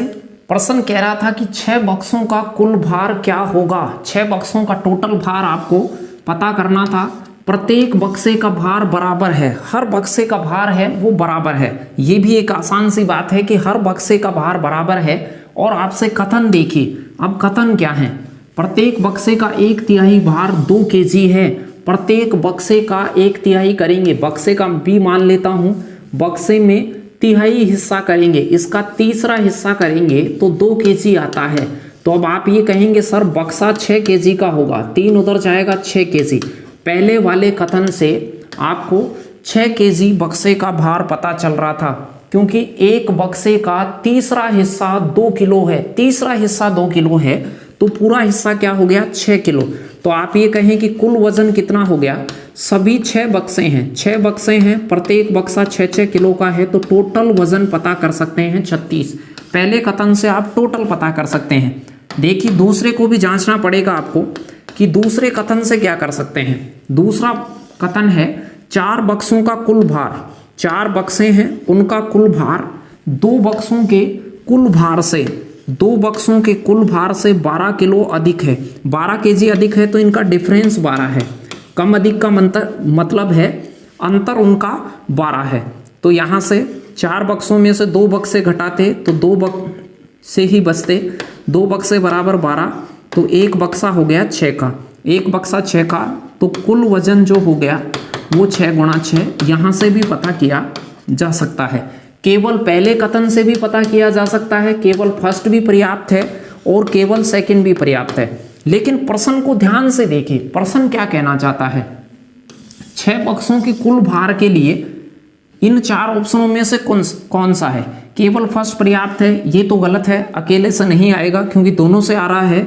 प्रश्न कह रहा था कि 6 बक्सों का कुल भार क्या होगा। 6 बक्सों का टोटल भार आपको पता करना था। प्रत्येक बक्से का भार बराबर है, हर बक्से का भार है वो बराबर है। ये भी एक आसान सी बात है कि हर बक्से का भार बराबर है। और आपसे कथन देखिए, अब कथन क्या है? प्रत्येक बक्से का 1/3 भार 2 kg है। प्रत्येक बक्से का 1/3 करेंगे, बक्से का भी मान लेता हूं, बक्से में 1/3 हिस्सा करेंगे, इसका 1/3 हिस्सा करेंगे तो 2 kg आता है। तो अब आप ये कहेंगे सर बक्सा 6 kg का होगा, 3 उधर जाएगा 6 kg। पहले वाले कथन से आपको 6 kg बक्से का भार पता चल रहा था, क्योंकि एक बक्से का 1/3 हिस्सा 2 किलो है, 1/3 हिस्सा 2 किलो है, तो पूरा हिस्सा क्या हो गया 6 किलो। तो आप ये कहें कि कुल वजन कितना हो गया? सभी 6 बक्से हैं, 6 बक्से हैं, प्रत्येक बक्सा 6-6 किलो का है, तो टोटल वजन पता कर सकते हैं 36। पहले कथन से आप टोटल पता कर सकते हैं। देखिए दूसरे को भी जांचना पड़ेगा आपको कि दूसरे कथन से क्या कर सकते हैं। दूसरा कथन है 4 बक्सों का कुल भार, 4 बक्से हैं उनका कुल भार 2 बक्सों के कुल भार से, 2 बक्सों के कुल भार से 12 किलो अधिक है, 12 kg अधिक है, तो इनका डिफरेंस 12 है। कम अधिक का मतलब है अंतर उनका 12 है। तो यहाँ से 4 बक्सों में से 2 बक्से घटाते तो 2 बक्से ही बचते, 2 बक्से बराबर 12, तो 1 बक्सा हो गया 6 का, 1 बक्सा 6 का, तो कुल वजन जो हो गया वो 6 × 6 यहाँ से भी पता किया जा सकता है। केवल पहले कथन से भी पता किया जा सकता है, केवल फर्स्ट भी पर्याप्त है और केवल सेकंड भी पर्याप्त है। लेकिन प्रश्न को ध्यान से देखिए, प्रश्न क्या कहना चाहता है। 6 बक्सों के कुल भार के लिए इन 4 ऑप्शनों में से कौन सा है? केवल फर्स्ट पर्याप्त है, ये तो गलत है, अकेले से नहीं आएगा क्योंकि दोनों से आ रहा है।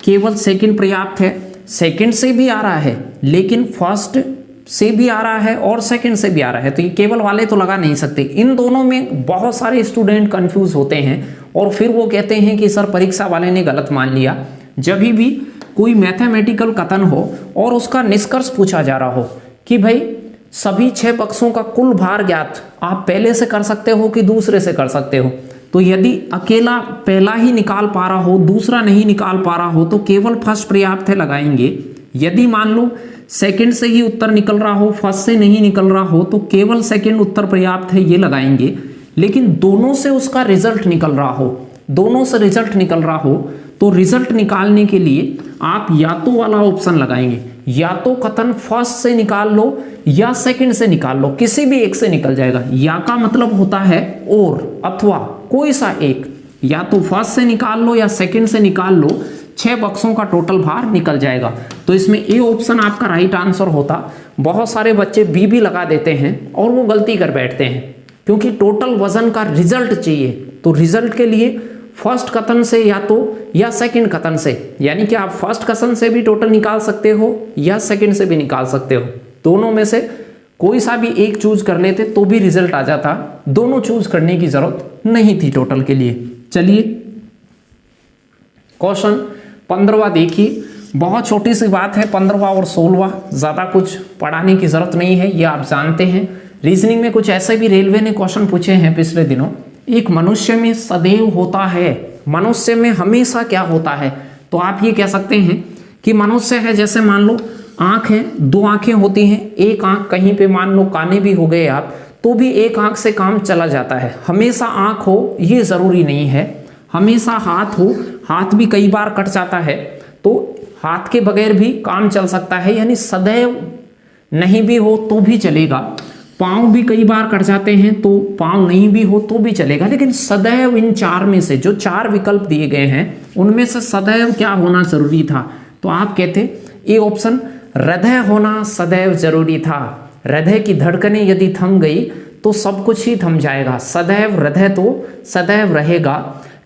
केवल सेकंड पर्याप्त है, सेकंड से भी आ रहा है, लेकिन फर्स्ट से भी आ रहा है और सेकंड से भी आ रहा है, तो ये केवल वाले तो लगा नहीं सकते। इन दोनों में बहुत सारे स्टूडेंट कंफ्यूज होते हैं और फिर वो कहते हैं कि सर परीक्षा वाले ने गलत मान लिया। जब भी कोई मैथमेटिकल कथन हो और उसका निष्कर्ष पूछा जा रहा हो कि भाई सभी 6 पक्षों का कुल भार ज्ञात, आप पहले से कर सकते हो कि दूसरे से कर सकते हो, तो यदि अकेला पहला ही निकाल पा रहा हो, दूसरा नहीं निकाल पा रहा हो, तो केवल फर्स्ट पर्याप्त है लगाएंगे। यदि मान लो सेकंड से ही उत्तर निकल रहा हो, फर्स्ट से नहीं निकल रहा हो, तो केवल सेकंड उत्तर पर्याप्त है, ये लगाएंगे। लेकिन दोनों से उसका रिजल्ट निकल रहा हो, दोनों से रिजल्ट निकल रहा हो, तो रिजल्ट निकालने के लिए आप या तो वाला ऑप्शन लगाएंगे, या तो कथन फर्स्ट से निकाल लो या सेकंड से निकाल लो, किसी भी एक से निकल जाएगा। या का मतलब होता है और अथवा कोई सा एक, या तो फर्स्ट से निकाल लो या सेकंड से निकाल लो, 6 पक्षों का टोटल भार निकल जाएगा। तो इसमें ए ऑप्शन आपका राइट आंसर होता। बहुत सारे बच्चे बी भी लगा देते हैं और वो गलती कर बैठते हैं, क्योंकि टोटल वजन का रिजल्ट चाहिए। तो रिजल्ट के लिए फर्स्ट कथन से या सेकंड कथन से, यानी कि आप फर्स्ट कथन से भी टोटल निकाल सकते हो या सेकंड से भी निकाल सकते हो। दोनों में से कोई सा भी एक चूज कर लेते तो भी रिजल्ट आ जाता, दोनों चूज करने की जरूरत नहीं थी टोटल के लिए। चलिए क्वेश्चन 15वां देखिए, बहुत छोटी सी बात है 15वां और 16वां, ज्यादा कुछ पढ़ाने की जरूरत नहीं है, ये आप जानते हैं। रीजनिंग में कुछ ऐसे भी रेलवे ने क्वेश्चन पूछे हैं पिछले दिनों। एक मनुष्य में सदैव होता है, मनुष्य में हमेशा क्या होता है, तो आप ये कह सकते हैं कि मनुष्य है, जैसे मान लो आंख है, 2 आंखें होती हैं, एक आंख कहीं पे मान लो काने भी हो गए आप, तो भी एक आंख से काम चला जाता है। हमेशा आंख हो ये जरूरी नहीं है, हमेशा हाथ हो, हाथ भी कई बार कट जाता है, तो हाथ के बगैर भी काम चल सकता है, यानी सदैव नहीं भी हो तो भी चलेगा। पाँव भी कई बार कट जाते हैं, तो पाँव नहीं भी हो तो भी चलेगा, लेकिन सदैव इन 4 में से जो 4 विकल्प दिए गए हैं उनमें से सदैव क्या होना जरूरी था, तो आप कहते ए ऑप्शन हृदय होना सदैव जरूरी था। हृदय की धड़कनें यदि थम गई तो सब कुछ ही थम जाएगा। सदैव हृदय तो सदैव रहेगा।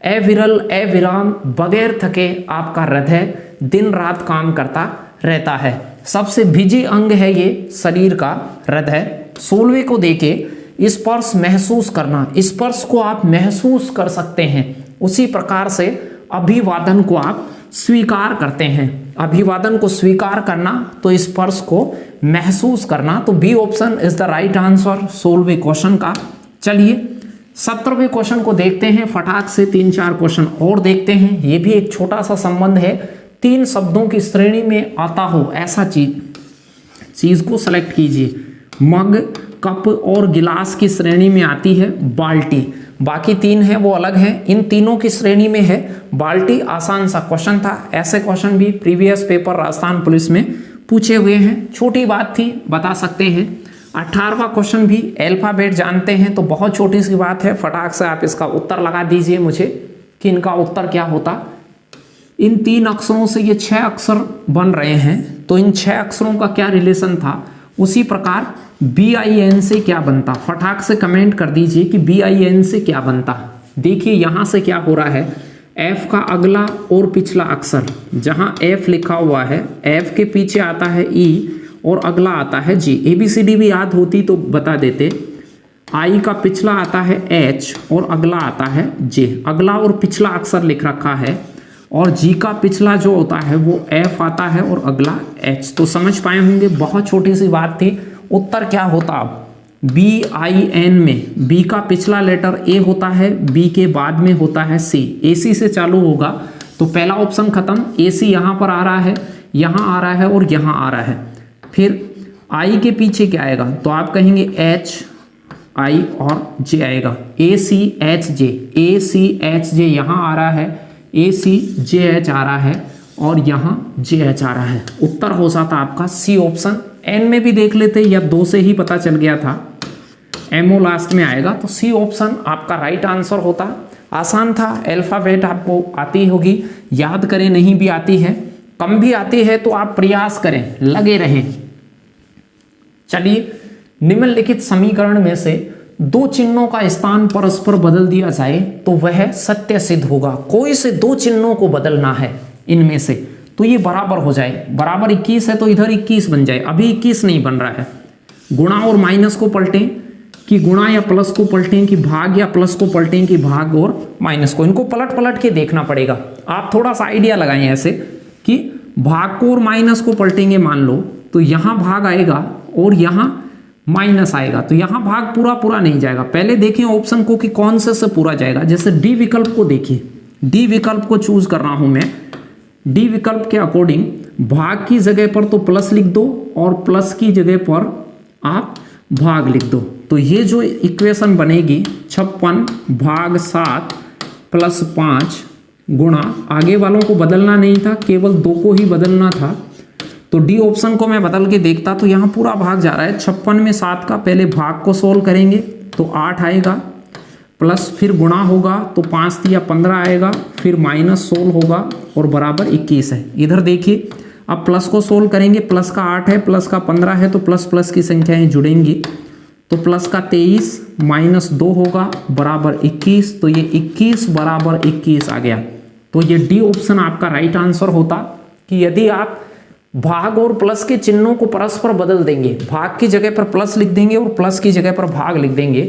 अविरल अविराम बगैर थके आपका हृदय दिन रात काम करता रहता है। सबसे बिजी अंग है ये शरीर का हृदय। 16वें को देके स्पर्श महसूस करना, स्पर्श को आप महसूस कर सकते हैं, उसी प्रकार से अभिवादन को आप स्वीकार करते हैं। अभिवादन को स्वीकार करना तो स्पर्श को महसूस करना, तो B option is the right answer 16वें क्वेश्चन का। चलिए 17वें क्वेश्चन को देखते हैं फटाक से। 3-4 क्वेश्चन और देखते हैं। ये भी एक छोटा सा संबंध है, 3 शब्दों की श्रेणी में आता हो ऐसा चीज को सेलेक्ट कीजिए। मग, कप और गिलास की श्रेणी में आती है बाल्टी, बाकी 3 है वो अलग है, इन तीनों की श्रेणी में है बाल्टी। आसान सा क्वेश्चन था, ऐसे क्वेश्चन भी प्रीवियस पेपर राजस्थान पुलिस में पूछे हुए हैं, छोटी बात थी, बता सकते हैं। 18वां क्वेश्चन भी अल्फाबेट जानते हैं तो बहुत छोटी सी बात है, फटाक से आप इसका उत्तर लगा दीजिए मुझे कि इनका उत्तर क्या होता। इन 3 अक्षरों से ये 6 अक्षर बन रहे हैं, तो इन 6 अक्षरों का क्या रिलेशन था, उसी प्रकार BIN से क्या बनता, फटाक से कमेंट कर दीजिए कि BIN से क्या बनता। देखिए यहां से क्या हो रहा है, F का अगला और पिछला अक्षर, जहां F लिखा हुआ है, F के पीछे आता है E और अगला आता है G। ABCD भी याद होती तो बता देते। I का पिछला आता है H और अगला आता है J, अगला और पिछला अक्षर लिख रखा है, और G का पिछला जो होता है वो F आता है और अगला H। तो समझ पाए होंगे, बहुत छोटी सी बात थी। उत्तर क्या होता, अब BIN में B का पिछला लेटर A होता है, B के बाद में होता है C, AC से चालू होगा, तो पहला ऑप्शन खत्म। AC यहाँ पर आ रहा है, यहाँ आ रहा है और यहाँ आ रहा है। फिर I के पीछे क्या आएगा, तो आप कहेंगे H I और J आएगा, ACHJ, ACHJ यहाँ आ रहा है, ACJH आ रहा है और यहाँ JH आ रहा है। उत्तर हो जाता आपका C ऑप्शन। N में भी देख लेते या 2 से ही पता चल गया था, MO लास्ट में आएगा, तो C ऑप्शन आपका राइट आंसर होता। आसान था, अल्फाबेट आपको आती होगी, याद करें, नहीं भी आती है, कम भी आती है तो आप प्रयास करें, लगे रहें। चलिए निम्नलिखित समीकरण में से 2 चिन्हों का स्थान परस्पर बदल दिया जाए तो वह सत्य सिद्ध होगा। कोई से 2 चिन्हों को बदलना है इनमें से, तो ये बराबर हो जाए, बराबर 21 है तो इधर 21 बन जाए। अभी 21 नहीं बन रहा है। गुणा और माइनस को पलटें कि गुणा या प्लस को पलटें कि भाग, या प्लस को पलटें कि भाग और माइनस को, इनको पलट पलट के देखना पड़ेगा। आप थोड़ा सा आइडिया लगाएं ऐसे कि भाग को और माइनस को पलटेंगे मान लो, तो यहाँ भाग आएगा और यहाँ माइनस आएगा, तो यहाँ भाग पूरा पूरा नहीं जाएगा। पहले देखें ऑप्शन को कि कौन से पूरा जाएगा। जैसे डी विकल्प को देखिए, डी विकल्प को चूज कर रहा हूं मैं। डी विकल्प के अकॉर्डिंग भाग की जगह पर तो प्लस लिख दो और प्लस की जगह पर आप भाग लिख दो, तो ये जो इक्वेशन बनेगी 56 भाग 7 प्लस 5 गुणा, आगे वालों को बदलना नहीं था, केवल 2 को ही बदलना था। तो डी ऑप्शन को मैं बदल के देखता तो यहाँ पूरा भाग जा रहा है। 56 में 7 का पहले भाग को सोल्व करेंगे तो 8 आएगा, प्लस फिर गुणा होगा तो 5 या 15 आएगा, फिर माइनस 16 होगा और बराबर 21 है। इधर देखिए अब प्लस को सोल्व करेंगे, प्लस का 8 है, प्लस का 15 है, तो प्लस प्लस की संख्याएं जुड़ेंगी, तो प्लस का 23 माइनस 2 होगा बराबर 21, तो ये 21 बराबर 21 आ गया। तो ये डी ऑप्शन आपका राइट आंसर होता कि यदि आप भाग और प्लस के चिन्हों को परस्पर बदल देंगे, भाग की जगह पर प्लस लिख देंगे और प्लस की जगह पर भाग लिख देंगे,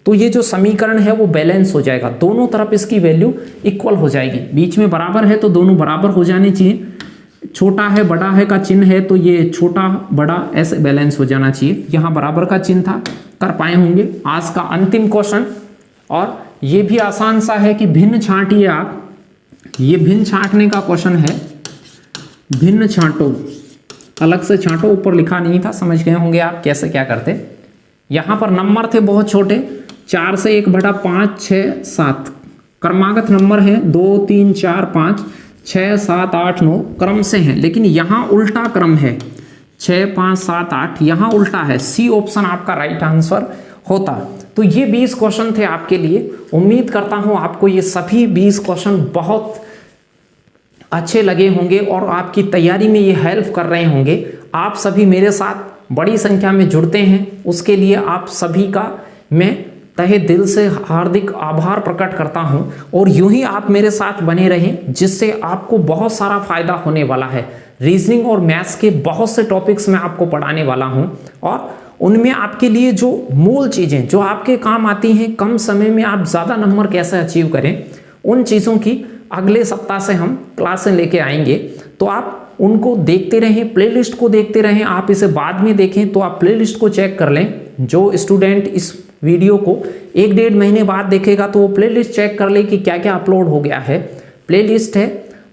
तो ये जो समीकरण है वो बैलेंस हो जाएगा, दोनों तरफ इसकी वैल्यू इक्वल हो जाएगी। बीच में बराबर है तो दोनों बराबर हो जाने चाहिए, छोटा है बड़ा है का चिन्ह है तो ये छोटा बड़ा ऐसे बैलेंस हो जाना चाहिए। यहाँ बराबर का चिन्ह था, कर पाए होंगे। आज का अंतिम क्वेश्चन, और ये भी आसान सा है कि भिन्न छांटिए आप, ये भिन्न छांटने का क्वेश्चन है। भिन्न छांटो, अलग से छांटो, ऊपर लिखा नहीं था, समझ गए होंगे आप कैसे क्या करते। यहाँ पर नंबर थे बहुत छोटे, 4 से 1/5 6 7 क्रमागत नंबर है, 2 3 4 5 6 7 8 9 क्रम से हैं, लेकिन यहाँ उल्टा क्रम है, 6 5 7 8 यहाँ उल्टा है। सी ऑप्शन आपका राइट आंसर होता। तो ये 20 क्वेश्चन थे आपके लिए। उम्मीद करता हूँ आपको ये सभी 20 क्वेश्चन बहुत अच्छे लगे होंगे और आपकी तैयारी में ये हेल्प कर रहे होंगे। आप सभी मेरे साथ बड़ी संख्या में जुड़ते हैं, उसके लिए आप सभी का मैं तहे दिल से हार्दिक आभार प्रकट करता हूं। और यूं ही आप मेरे साथ बने रहें, जिससे आपको बहुत सारा फायदा होने वाला है। रीजनिंग और मैथ्स के बहुत से टॉपिक्स मैं आपको पढ़ाने वाला हूं और उनमें आपके लिए जो मूल चीज़ें जो आपके काम आती हैं, कम समय में आप ज़्यादा नंबर कैसे अचीव करें, उन चीज़ों की अगले सप्ताह से हम क्लासें लेके आएंगे। तो आप उनको देखते रहें, प्लेलिस्ट को देखते रहें। आप इसे बाद में देखें तो आप प्लेलिस्ट को चेक कर लें। जो स्टूडेंट इस वीडियो को 1-1.5 महीने बाद देखेगा तो वो प्लेलिस्ट चेक कर ले कि क्या क्या अपलोड हो गया है। प्लेलिस्ट है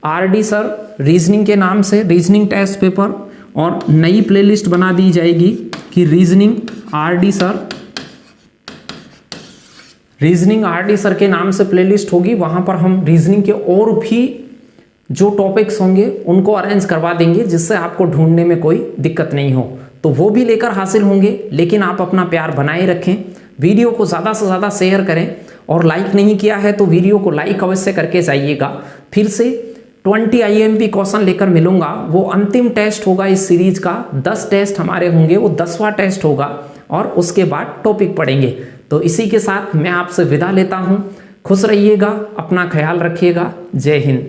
RD सर रीजनिंग के नाम से, रीजनिंग टेस्ट पेपर, और नई प्लेलिस्ट बना दी जाएगी कि reasoning RD sir, reasoning RD sir के नाम से प्लेलिस्ट होगी। वहां पर हम रीजनिंग के और भी जो टॉपिक्स होंगे उनको अरेंज करवा देंगे, जिससे आपको ढूंढने में कोई दिक्कत नहीं हो। तो वो भी लेकर हासिल होंगे, लेकिन आप अपना प्यार बनाए रखें। वीडियो को ज़्यादा से ज़्यादा शेयर करें, और लाइक नहीं किया है तो वीडियो को लाइक अवश्य करके जाइएगा। फिर से 20 IMP क्वेश्चन लेकर मिलूंगा। वो अंतिम टेस्ट होगा इस सीरीज का। 10 टेस्ट हमारे होंगे, वो 10वां टेस्ट होगा और उसके बाद टॉपिक पढ़ेंगे। तो इसी के साथ मैं आपसे विदा लेता हूँ। खुश रहिएगा, अपना ख्याल रखिएगा। जय हिंद।